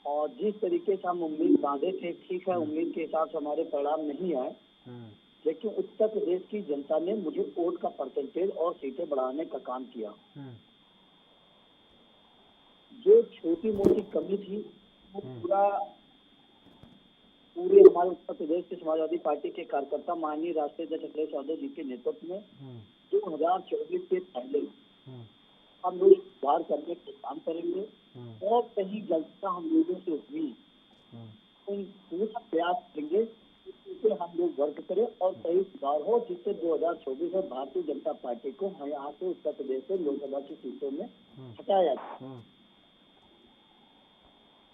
और जिस तरीके से हम उम्मीद बांधे थे, ठीक है, उम्मीद के हिसाब से हमारे परिणाम नहीं आए, लेकिन उत्तर प्रदेश की जनता ने मुझे वोट का परसेंटेज और सीटें बढ़ाने का काम किया। जो छोटी मोटी कमी थी वो पूरे हमारे उत्तर प्रदेश के समाजवादी पार्टी के कार्यकर्ता माननीय राष्ट्रीय अध्यक्ष अखिलेश यादव जी के नेतृत्व में 2024 से पहले हम लोग सुधार करने के काम करेंगे और कहीं गलतियां हम लोगों से हुई उन पूरा प्रयास करेंगे जिससे हम लोग वर्क करें और सही सुधार हो, जिससे 2024 में भारतीय जनता पार्टी को यहाँ से उत्तर प्रदेश से लोकसभा की सीटों में हटाया जाए।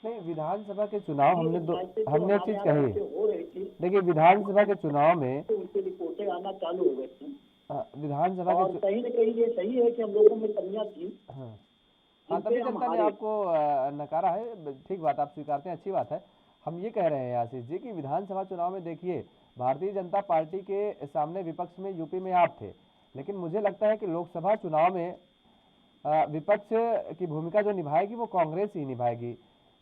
नहीं, विधानसभा के चुनाव हमने एक चीज कही, देखिए विधानसभा के चुनाव में उनकी रिपोर्टें आना चालू हो गई थी। विधानसभा के कहीं न कहीं ये सही है कि हम लोगों में कमियां थी। तभी जनता ने आपको नकारा है, ठीक बात, आप स्वीकारते हैं, अच्छी बात है। हम ये कह रहे हैं आशीष जी कि विधानसभा चुनाव में देखिए भारतीय जनता पार्टी के सामने विपक्ष में यूपी में आप थे, लेकिन मुझे लगता है कि लोकसभा चुनाव में विपक्ष की भूमिका जो निभाएगी वो कांग्रेस ही निभाएगी,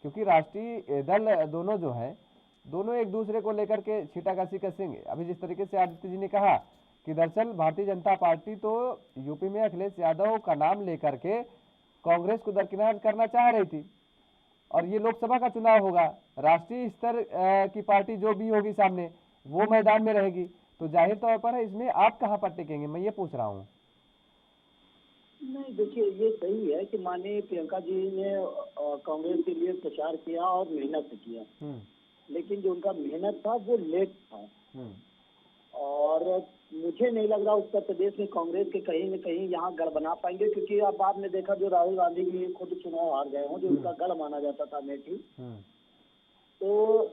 क्योंकि राष्ट्रीय दल दोनों जो हैं, दोनों एक दूसरे को लेकर के छींटाकशी कसेंगे। अभी जिस तरीके से आदित्य जी ने कहा कि दरअसल भारतीय जनता पार्टी तो यूपी में अखिलेश यादव का नाम लेकर के कांग्रेस को दरकिनार करना चाह रही थी, और ये लोकसभा का चुनाव होगा, राष्ट्रीय स्तर की पार्टी जो भी होगी सामने वो मैदान में रहेगी, तो जाहिर तौर पर है इसमें आप कहाँ पर टिकेंगे, मैं ये पूछ रहा हूँ। नहीं, देखिए ये सही है कि माननीय प्रियंका जी ने कांग्रेस के लिए प्रचार किया और मेहनत किया, लेकिन जो उनका मेहनत था वो लेट था। और मुझे नहीं लग रहा उत्तर प्रदेश में कांग्रेस के कहीं न कहीं यहाँ गढ़ बना पाएंगे, क्योंकि अब आपने देखा जो राहुल गांधी भी खुद चुनाव हार गए हों, जो उनका गढ़ माना जाता था अमेठी, तो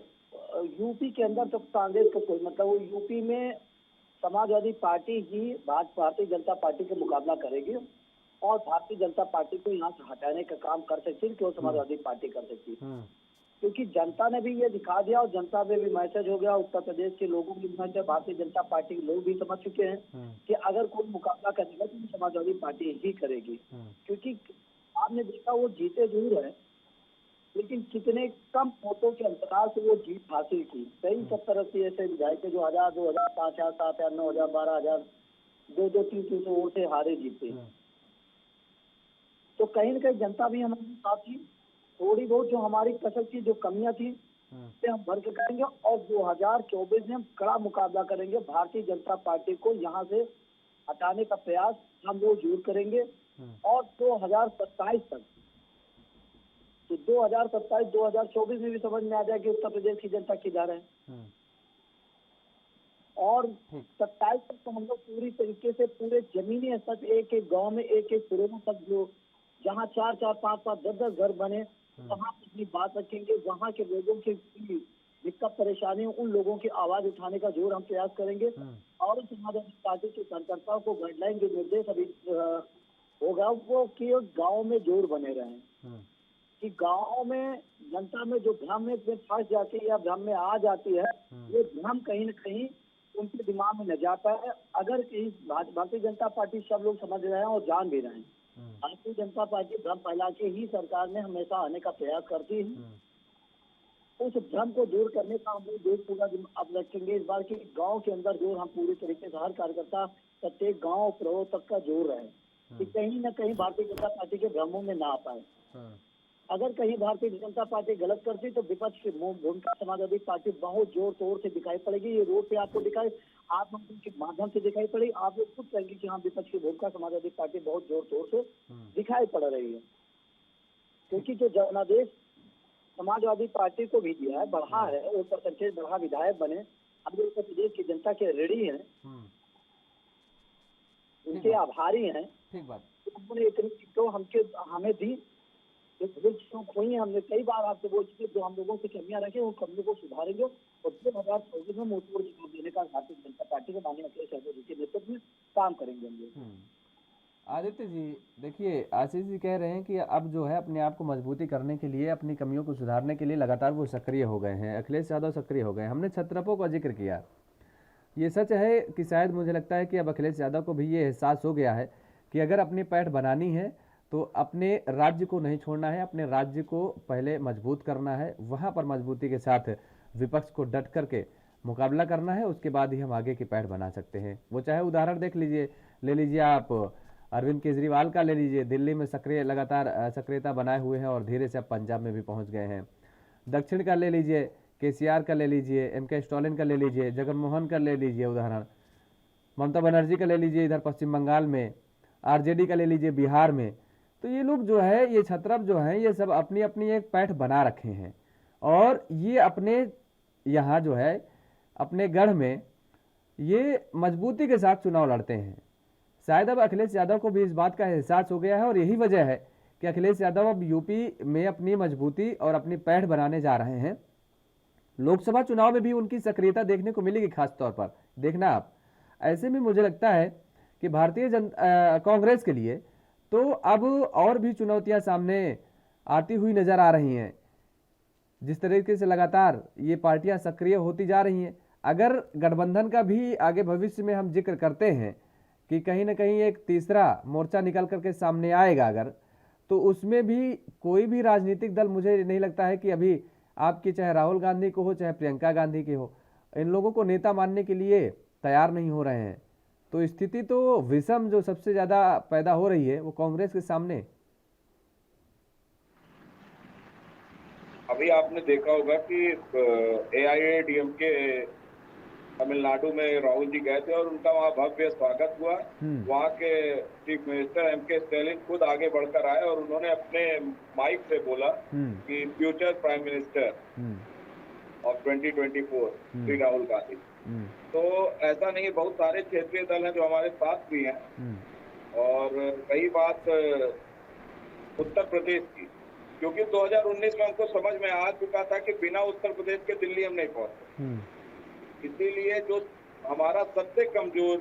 यूपी के अंदर तो कांग्रेस का कोई मतलब, वो यूपी में समाजवादी पार्टी ही भारतीय जनता पार्टी का मुकाबला करेगी और भारतीय जनता पार्टी को यहाँ से हटाने का काम कर सकती है, क्यों समाजवादी पार्टी कर सकती है, क्योंकि जनता ने भी ये दिखा दिया और जनता में भी मैसेज हो गया, उत्तर प्रदेश के लोगों की मैसेज, भारतीय जनता पार्टी के लोग भी समझ चुके हैं कि अगर कोई मुकाबला करेगा तो समाजवादी पार्टी ही करेगी, क्योंकि आपने देखा वो जीते जरूर है लेकिन कितने कम वोटों के अंतराल से वो जीत हासिल की। कई 70-80 ऐसे विधायक जो 1000, 2000, 5000, 7000, 9000, 12000, 200-300 वोट से हारे जीते। तो कहीं न कहीं जनता भी हमारे साथ थी, थोड़ी बहुत जो हमारी कसर की जो कमियां थी से हम भर के करेंगे और 2024 में हम कड़ा मुकाबला करेंगे। भारतीय जनता पार्टी को यहाँ से हटाने का प्रयास हम वो जरूर करेंगे और 2027 तक, तो 2027-2024 में भी समझ में आ जाए कि उत्तर प्रदेश की जनता किधर है। और 27 तक तो हम लोग पूरी तरीके से पूरे जमीनी स्तर पर एक एक गांव में एक एक पुरों तक जो जहाँ 4-4, 5-5, 10-10 घर बने वहाँ अपनी बात रखेंगे, वहाँ के लोगों की दिक्कत परेशानी उन लोगों की आवाज उठाने का जोर हम प्रयास करेंगे और समाजवादी पार्टी के कार्यकर्ताओं को गाइडलाइन के निर्देश अभी होगा वो कि गाँव में जोर बने रहे, कि गाँव में जनता में जो भ्रम में फंस जाती है या भ्रम में आ जाती है, वो भ्रम कहीं न कहीं उनके दिमाग में न जाता है। अगर कहीं भारतीय जनता पार्टी सब लोग समझ रहे हैं और जान भी रहे हैं, भारतीय जनता पार्टी भ्रम फैला के ही सरकार में हमेशा आने का प्रयास करती है। उस भ्रम को दूर करने का हम लोग देश पूरा अब रखेंगे इस बार की गांव के अंदर जोर हम पूरी तरीके से हर कार्यकर्ता प्रत्येक गांव प्रभु तक का जोर रहे कि कहीं न कहीं भारतीय जनता पार्टी के भ्रमों में ना आ पाए। अगर कहीं भारतीय जनता पार्टी गलत करती तो विपक्ष की भूमिका समाजवादी पार्टी बहुत जोर तोड़ से दिखाई पड़ेगी। ये रोड पे आपको दिखाई, आप लोगों के माध्यम से दिखाई पड़ेगी, आप लोग खुद कहेंगे कि हाँ विपक्ष की भूमिका समाजवादी पार्टी बहुत जोर तोड़ से दिखाई पड़ रही है, क्योंकि जो जनादेश समाजवादी पार्टी को भी दिया है, बढ़ा है, वो परसेंटेज बढ़ा, विधायक बने, अब उत्तर प्रदेश की जनता के ऋणी है, उनके आभारी हैं। ठीक बात, उन्होंने इतनी तो हमें दी, हुई हमने कई बार आपसे बोल चुके, जो हम लोगों की कमियां रखे उन कमियों को सुधारेंगे और 2024 में मुंहतोड़ जवाब देने का भारतीय जनता पार्टी के माननीय अखिलेश यादव जी के नेतृत्व में काम करेंगे हम लोग। आदित्य जी देखिए, आशीष जी कह रहे हैं कि अब जो है अपने आप को मजबूती करने के लिए, अपनी कमियों को सुधारने के लिए लगातार वो सक्रिय हो गए हैं, अखिलेश यादव सक्रिय हो गए। हमने छत्रपों का जिक्र किया, ये सच है कि शायद मुझे लगता है कि अब अखिलेश यादव को भी ये एहसास हो गया है कि अगर अपनी पैठ बनानी है तो अपने राज्य को नहीं छोड़ना है, अपने राज्य को पहले मजबूत करना है, वहाँ पर मजबूती के साथ विपक्ष को डट करके मुकाबला करना है, उसके बाद ही हम आगे की पैठ बना सकते हैं। वो चाहे उदाहरण देख लीजिए, ले लीजिए आप अरविंद केजरीवाल का ले लीजिए, दिल्ली में लगातार सक्रियता बनाए हुए हैं और धीरे से अब पंजाब में भी पहुँच गए हैं। दक्षिण का ले लीजिए, केसीआर का ले लीजिए, MK स्टालिन का ले लीजिए, जगनमोहन का ले लीजिए उदाहरण, ममता बनर्जी का ले लीजिए इधर पश्चिम बंगाल में, RJD का ले लीजिए बिहार में। तो ये लोग जो है, ये छत्रप जो हैं, ये सब अपनी अपनी एक पैठ बना रखे हैं और ये अपने यहाँ जो है अपने गढ़ में ये मजबूती के साथ चुनाव लड़ते हैं। शायद अब अखिलेश यादव को भी इस बात का एहसास हो गया है और यही वजह है कि अखिलेश यादव अब यूपी में अपनी मजबूती और अपनी पैठ बनाने जा रहे हैं। लोकसभा चुनाव में भी उनकी सक्रियता देखने को मिलेगी, खास तौर पर देखना आप। ऐसे में मुझे लगता है कि भारतीय कांग्रेस के लिए तो अब और भी चुनौतियां सामने आती हुई नजर आ रही हैं। जिस तरीके से लगातार ये पार्टियां सक्रिय होती जा रही हैं, अगर गठबंधन का भी आगे भविष्य में हम जिक्र करते हैं कि कहीं ना कहीं एक तीसरा मोर्चा निकल करके सामने आएगा अगर, तो उसमें भी कोई भी राजनीतिक दल मुझे नहीं लगता है कि अभी आपकी चाहे राहुल गांधी को हो चाहे प्रियंका गांधी के हो, इन लोगों को नेता मानने के लिए तैयार नहीं हो रहे हैं। तो स्थिति तो विषम जो सबसे ज्यादा पैदा हो रही है वो कांग्रेस के सामने। अभी आपने देखा होगा कि AIADMK तमिलनाडु में राहुल जी गए थे और उनका वहाँ भव्य स्वागत हुआ। वहाँ के चीफ मिनिस्टर MK स्टालिन खुद आगे बढ़कर आए और उन्होंने अपने माइक से बोला कि future prime minister of 2024 Shri Rahul Gandhi. तो ऐसा नहीं, बहुत सारे क्षेत्रीय दल हैं जो हमारे साथ भी हैं। और रही बात उत्तर प्रदेश की, क्योंकि 2019 में हमको समझ में आ चुका था कि बिना उत्तर प्रदेश के दिल्ली हम नहीं पहुंच। इसीलिए जो हमारा सबसे कमजोर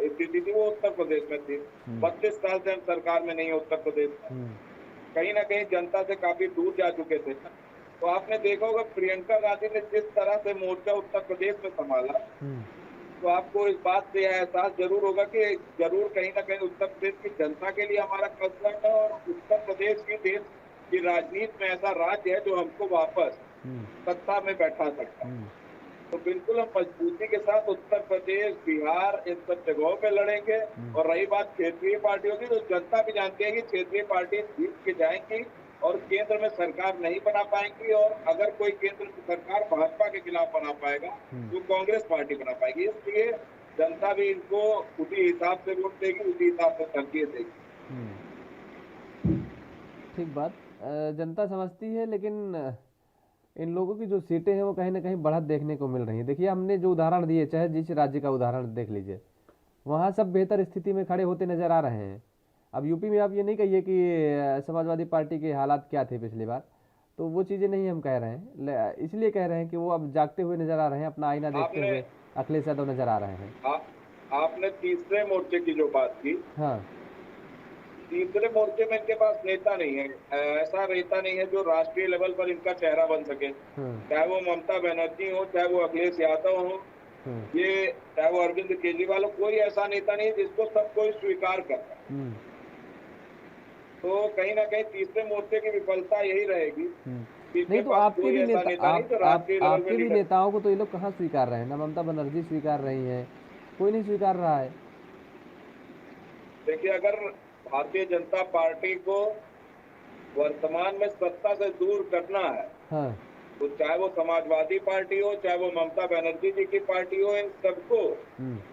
स्थिति थी वो उत्तर प्रदेश में थी। 32 साल से हम सरकार में नहीं है उत्तर प्रदेश में, कहीं ना कहीं जनता से काफी दूर जा चुके थे। तो आपने देखा होगा प्रियंका गांधी ने जिस तरह से मोर्चा उत्तर प्रदेश में संभाला, तो आपको इस बात से एहसास जरूर होगा कि जरूर कहीं ना कहीं उत्तर प्रदेश की जनता के लिए हमारा कंसर्न है और उत्तर प्रदेश की देश की राजनीति में ऐसा राज्य है जो हमको वापस सत्ता में बैठा सकता है। तो बिल्कुल हम मजबूती के साथ उत्तर प्रदेश, बिहार, इन सब जगहों पे लड़ेंगे। और रही बात क्षेत्रीय पार्टियों की, तो जनता भी जानती है कि क्षेत्रीय पार्टी जीत के जाएंगी और केंद्र में सरकार नहीं बना पाएंगी, और अगर कोई केंद्र की सरकार भाजपा के खिलाफ बना पाएगा तो कांग्रेस पार्टी बना पाएगी। इसलिए जनता भी इनको उसी हिसाब से वोट देगी, उसी हिसाब से तरजीह देगी। ठीक बात, जनता समझती है, लेकिन इन लोगों की जो सीटें हैं वो कहीं ना कहीं बढ़त देखने को मिल रही है। देखिए हमने जो उदाहरण दिए, चाहे जिस राज्य का उदाहरण देख लीजिए, वहाँ सब बेहतर स्थिति में खड़े होते नजर आ रहे हैं। अब यूपी में आप ये नहीं कहिए कि समाजवादी पार्टी के हालात क्या थे पिछली बार, तो वो चीज़ें नहीं हम कह रहे हैं, इसलिए कह रहे हैं कि वो अब जागते हुए नजर आ रहे हैं, अपना आईना देखते हुए अखिलेश यादव नजर आ रहे हैं। आपने तीसरे मोर्चे की जो बात की, हाँ, तीसरे मोर्चे में इनके पास नेता नहीं है, ऐसा नेता नहीं है जो राष्ट्रीय लेवल पर इनका चेहरा बन सके। चाहे वो ममता बनर्जी हो, चाहे वो अखिलेश यादव हो, ये चाहे वो अरविंद केजरीवाल हो, कोई ऐसा नेता नहीं जिसको सब कोई स्वीकार करता। तो कहीं ना कहीं तीसरे मोर्चे की विफलता यही रहेगी। नहीं तो आपके भी आपके भी नेताओं को तो ये लोग कहाँ स्वीकार रहे हैं? ना ममता बनर्जी स्वीकार रही है, कोई नहीं स्वीकार रहा है। देखिए, अगर भारतीय जनता पार्टी को वर्तमान में सत्ता से दूर करना है, हाँ, तो चाहे वो समाजवादी पार्टी हो, चाहे वो ममता बनर्जी जी की पार्टी हो, इन सबको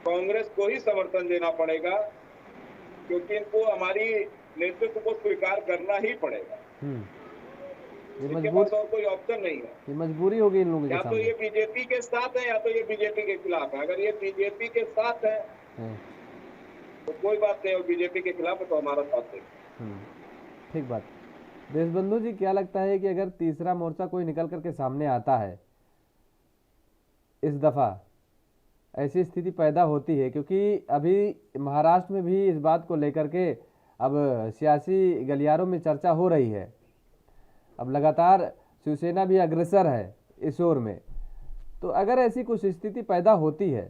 कांग्रेस को ही समर्थन देना पड़ेगा, क्योंकि इनको हमारी नेतृत्व को स्वीकार करना ही पड़ेगा। इनके पास और कोई ऑप्शन नहीं है, ये मजबूरी होगी इन लोगों की। या तो ये बीजेपी के साथ है या तो ये बीजेपी के खिलाफ है। अगर ये बीजेपी के साथ है तो कोई बात नहीं, और बीजेपी के खिलाफ है तो हमारा साथ है। ठीक बात। देशबंधु जी, क्या लगता है कि अगर तीसरा मोर्चा कोई निकल करके सामने आता है, इस दफा ऐसी स्थिति पैदा होती है, क्योंकि अभी महाराष्ट्र में भी इस बात को लेकर के अब सियासी गलियारों में चर्चा हो रही है, अब लगातार शिवसेना भी अग्रसर है इस ओर में, तो अगर ऐसी कुछ स्थिति पैदा होती है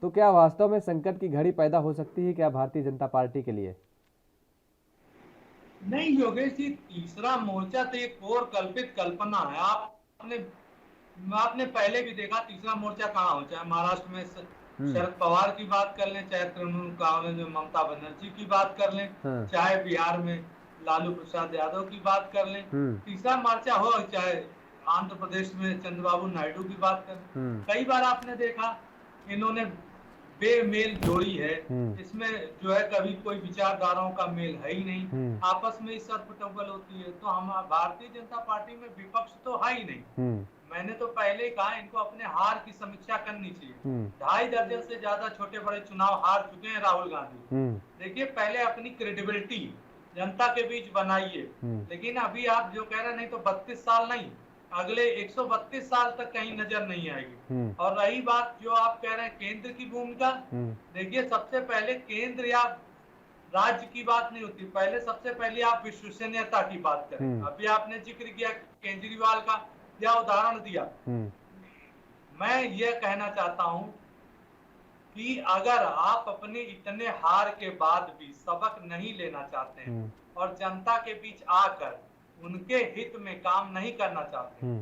तो क्या वास्तव में संकट की घड़ी पैदा हो सकती है क्या भारतीय जनता पार्टी के लिए? नहीं योगेश जी, तीसरा मोर्चा तो एक और कल्पित कल्पना है। आपने पहले भी देखा तीसरा मोर्चा कहाँ हो, चाहे महाराष्ट्र में शरद पवार की बात कर लें, चाहे तृणमूल कांग्रेस में ममता बनर्जी की बात कर लें, चाहे बिहार में लालू प्रसाद यादव की बात कर लें, तीसरा मोर्चा हो, चाहे आंध्र प्रदेश में चंद्रबाबू नायडू की बात कर। कई बार आपने देखा इन्होंने बेमेल जोड़ी है, इसमें जो है कभी कोई विचारधाराओं का मेल है ही नहीं, आपस में ही सरपटौगल होती है। तो हम भारतीय जनता पार्टी में विपक्ष तो है ही नहीं। मैंने तो पहले ही कहा इनको अपने हार की समीक्षा करनी चाहिए। 2.5 दर्जन से ज्यादा छोटे बड़े चुनाव हार चुके हैं राहुल गांधी। देखिए, पहले अपनी क्रेडिबिलिटी जनता के बीच बनाइए, लेकिन अभी आप जो कह रहे हैं, नहीं तो 32 साल नहीं, अगले 132 साल तक कहीं नजर नहीं आएगी। और रही बात जो आप कह रहे हैं केंद्र की भूमिका, देखिए सबसे पहले केंद्र या राज्य की बात नहीं होती, पहले सबसे पहले आप विश्वसनीयता की बात करें। अभी आपने जिक्र किया केजरीवाल का या उदाहरण दिया, मैं ये कहना चाहता हूं कि अगर आप अपने इतने हार के बाद भी सबक नहीं लेना चाहते हैं और जनता के बीच आकर उनके हित में काम नहीं करना चाहते,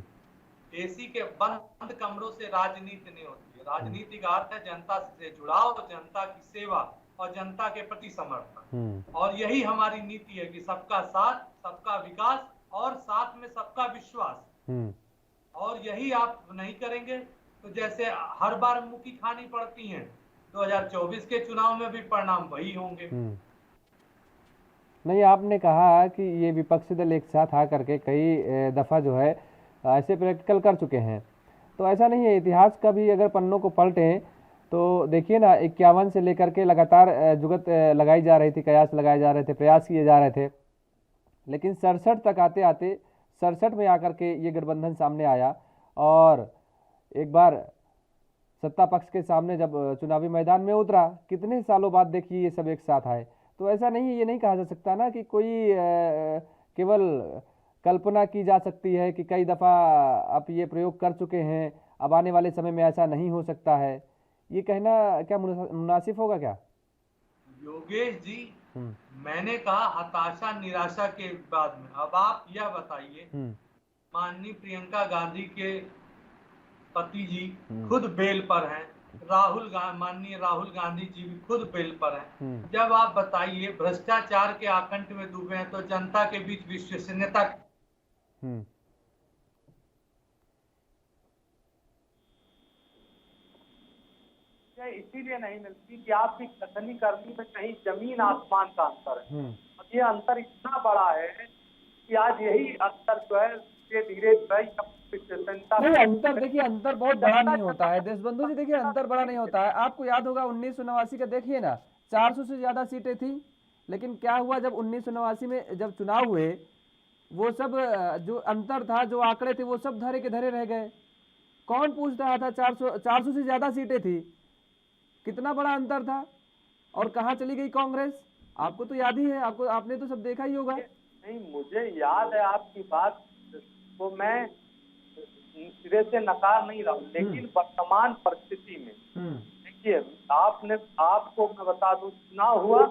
एसी के बंद कमरों से राजनीति नहीं होती है। राजनीति का अर्थ है जनता से जुड़ाव, जनता की सेवा और जनता के प्रति समर्पण। और यही हमारी नीति है कि सबका साथ, सबका विकास और साथ में सबका विश्वास। और यही आप नहीं करेंगे तो जैसे हर बार मुखी खानी पड़ती है, 2024 के चुनाव में भी परिणाम वही होंगे। नहीं, आपने कहा कि ये विपक्षी दल एक साथ आकर के कई दफ़ा जो है ऐसे प्रैक्टिकल कर चुके हैं, तो ऐसा नहीं है। इतिहास का भी अगर पन्नों को पलटें तो देखिए ना, 51 से लेकर के लगातार जुगत लगाई जा रही थी, कयास लगाए जा रहे थे, प्रयास किए जा रहे थे, लेकिन 67 तक आते आते 1967 में आकर के ये गठबंधन सामने आया और एक बार सत्ता पक्ष के सामने जब चुनावी मैदान में उतरा, कितने सालों बाद देखिए ये सब एक साथ आए। तो ऐसा नहीं, ये नहीं कहा जा सकता ना कि कोई केवल कल्पना की जा सकती है कि कई दफ़ा आप ये प्रयोग कर चुके हैं, अब आने वाले समय में ऐसा नहीं हो सकता है। ये कहना क्या मुनासिब होगा क्या? योगेश जी, मैंने कहा हताशा निराशा के बाद में। अब आप यह बताइए, माननीय प्रियंका गांधी के पति जी खुद बेल पर हैं, माननीय राहुल गांधी जी भी खुद बेल पर हैं। जब आप बताइए भ्रष्टाचार के आकंठ में डूबे हैं तो जनता के बीच विश्वसनीयता इसीलिए नहीं मिलती कि आपकी कथनी करनी में कहीं जमीन आसमान का अंतर है। और ये अंतर इतना बड़ा है कि आज यही अंतर जो है धीरे नहीं, अंतर देखिए, अंतर बहुत बड़ा नहीं होता है देशबंधु जी। देखिए अंतर बड़ा नहीं होता है। आपको याद होगा 1989 का, देखिए ना, 400 से ज्यादा सीटें थी, लेकिन क्या हुआ जब 1989 में जब चुनाव हुए, वो सब जो अंतर था, जो आंकड़े थे, वो सब धरे के धरे रह गए। कौन पूछ रहा था? 400 से ज्यादा सीटें थी, कितना बड़ा अंतर था। और कहाँ चली गई कांग्रेस? आपको तो याद ही है, आपने तो सब देखा ही होगा। नहीं, मुझे याद है आपकी बात, तो मैं सिरे से नकार नहीं रहा हूँ, लेकिन वर्तमान परिस्थिति में देखिए, आपको मैं बता दूं, चुनाव हुआ,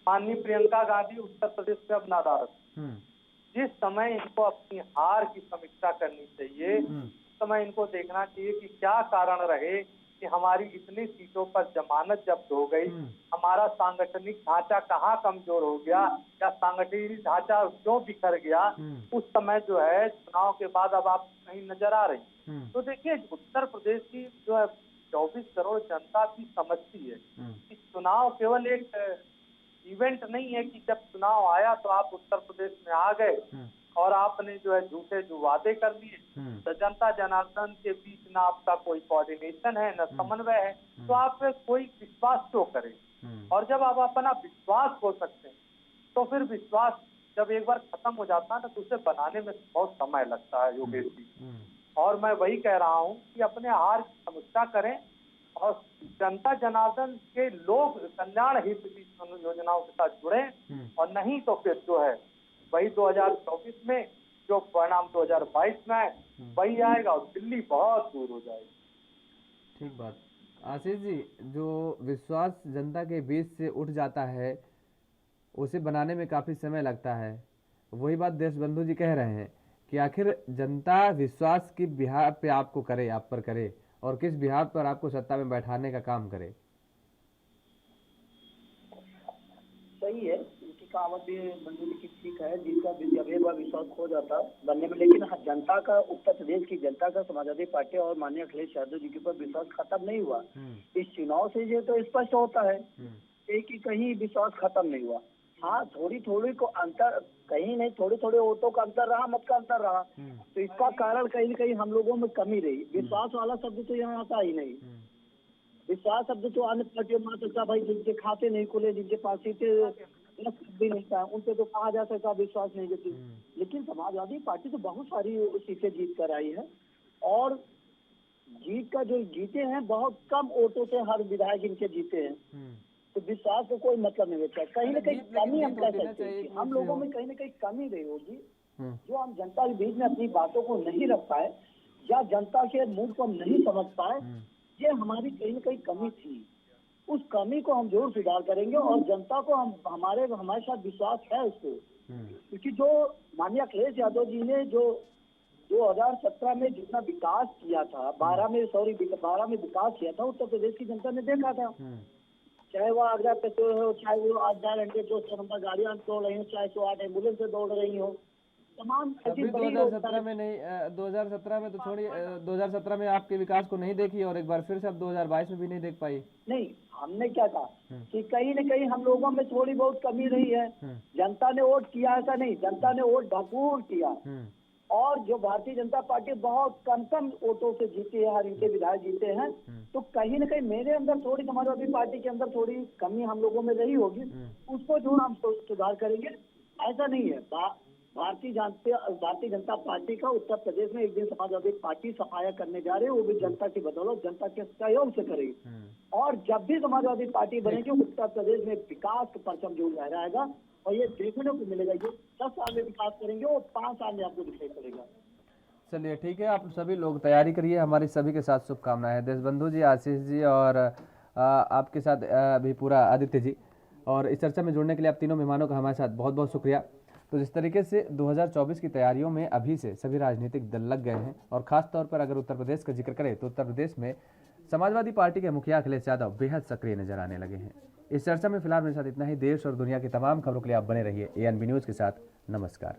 माननीय प्रियंका गांधी उत्तर प्रदेश में अब नादारत। जिस समय इनको अपनी हार की समीक्षा करनी चाहिए, उस समय इनको देखना चाहिए कि क्या कारण रहे कि हमारी इतनी सीटों पर जमानत जब्त हो गई, हमारा सांगठनिक ढांचा कहाँ कमजोर हो गया, या सांगठनिक ढांचा क्यों बिखर गया। उस समय जो है चुनाव के बाद अब आप कहीं नजर आ रही। तो देखिए, उत्तर प्रदेश की जो है 24 करोड़ जनता की समझती है कि चुनाव केवल एक इवेंट नहीं है कि जब चुनाव आया तो आप उत्तर प्रदेश में आ गए और आपने जो है झूठे जो वादे कर लिए, तो जनता जनार्दन के बीच ना आपका कोई कोऑर्डिनेशन है, न समन्वय है, तो आप कोई विश्वास क्यों करें। और जब आप अपना विश्वास खो सकते हैं, तो फिर विश्वास जब एक बार खत्म हो जाता है ना, तो उसे बनाने में बहुत समय लगता है योगेश जी। और मैं वही कह रहा हूँ कि अपने हार की समीक्षा करें और जनता जनार्दन के लोग कल्याण हित की योजनाओं के साथ जुड़े, और नहीं तो फिर जो है वही 2024 में जो परिणाम 2022 में आए वही आएगा, और दिल्ली बहुत दूर हो जाएगी। ठीक बात। आशीष जी, जो विश्वास जनता के बीच से उठ जाता है, उसे बनाने में काफ़ी समय लगता है। वही बात देशबंधु जी कह रहे हैं कि आखिर जनता विश्वास की बिहार पे आपको करे, आप पर करे, और किस बिहार पर आपको सत्ता में बैठाने का काम करे। सही है, उनकी कहावत भी बंधु जी की ठीक है, जिसका जब एक बार विश्वास खो जाता बनने में। लेकिन जनता का, उत्तर प्रदेश की जनता का समाजवादी पार्टी और माननीय अखिलेश यादव जी के ऊपर विश्वास खत्म नहीं हुआ। इस चुनाव से ये तो स्पष्ट होता है कि कहीं विश्वास खत्म नहीं हुआ। हाँ, थोड़ी थोड़ी को अंतर, कहीं नहीं, थोड़े थोड़े वोटों का अंतर रहा, मत का अंतर रहा, तो इसका कारण कहीं न कहीं हम लोगों में कमी रही। विश्वास वाला शब्द तो यहाँ आता ही नहीं। विश्वास शब्द तो अन्य पार्टियों में आ सकता, भाई जिनके खाते नहीं खुले, जिनके पास सीटें भी नहीं था, उनसे तो कहा जा सकता विश्वास नहीं देती। लेकिन समाजवादी पार्टी तो बहुत सारी सीटें जीत कर आई है, और जीत का जो जीते हैं बहुत कम वोटों से हर विधायक इनके जीते हैं। तो विश्वास को कोई मतलब नहीं होता। कहीं न कहीं कमी हम कह सकते हैं, हम लोगों में कहीं न कहीं कमी रही होगी, जो हम जनता के बीच में अपनी बातों को नहीं रख पाए, या जनता के मूड को हम नहीं समझ पाए, ये हमारी कहीं न कहीं कमी थी। उस कमी को हम जरूर सुधार करेंगे, और जनता को हमारे साथ विश्वास है उसको। क्योंकि जो माननीय अखिलेश यादव जी ने जो 2017 में जितना विकास किया था, 12 में विकास किया था, उत्तर प्रदेश की जनता ने देखा था। चाहे वो आगरा पेट्रोल हो, चाहे वो 8 घंटे 200 नंबर गाड़ियां दौड़ रही हो, चाहे 108 एम्बुलेंस से दौड़ रही हो, तमाम ऐसी 2017 में नहीं, 2017 में तो छोड़िए, 2017 में आपके विकास को नहीं देखी, और एक बार फिर से अब 2022 में भी नहीं देख पाई। नहीं, हमने क्या कहा कि कहीं न कहीं हम लोगों में थोड़ी बहुत कमी रही है। जनता ने वोट किया, ऐसा नहीं, जनता ने वोट भरपूर किया, और जो भारतीय जनता पार्टी बहुत कम वोटों से जीती है, हर इनके विधायक जीते हैं। तो कहीं न कहीं मेरे अंदर थोड़ी, समाजवादी पार्टी के अंदर थोड़ी कमी हम लोगों में रही होगी, उसको जो हम सुधार करेंगे। ऐसा नहीं है, भारतीय जनता पार्टी का उत्तर प्रदेश में एक दिन समाजवादी पार्टी सफाया करने जा रही है, वो भी जनता की बदौलत, जनता के सहयोग से करेगी। और जब भी समाजवादी पार्टी बनेगी उत्तर प्रदेश में विकास का परचम जो लहराएगा और ये देखने को मिलेगा। ये 10 साल में विकास करेंगे और 5 साल में आपको दिखाई पड़ेगा। चलिए ठीक है, आप सभी लोग तैयारी करिए, हमारी सभी के साथ शुभकामनाएं हैं। देशबंधु जी, आशीष जी और आपके साथ अभी पूरा आदित्य जी, और इस चर्चा में जुड़ने के लिए आप तीनों मेहमानों का हमारे साथ बहुत बहुत शुक्रिया। तो जिस तरीके से 2024 की तैयारियों में अभी से सभी राजनीतिक दल लग गए हैं, और ख़ास तौर पर अगर उत्तर प्रदेश का जिक्र करें तो उत्तर प्रदेश में समाजवादी पार्टी के मुखिया अखिलेश यादव बेहद सक्रिय नजर आने लगे हैं। इस चर्चा में फिलहाल मेरे साथ इतना ही। देश और दुनिया की तमाम खबरों के लिए आप बने रहिए ANB न्यूज़ के साथ। नमस्कार।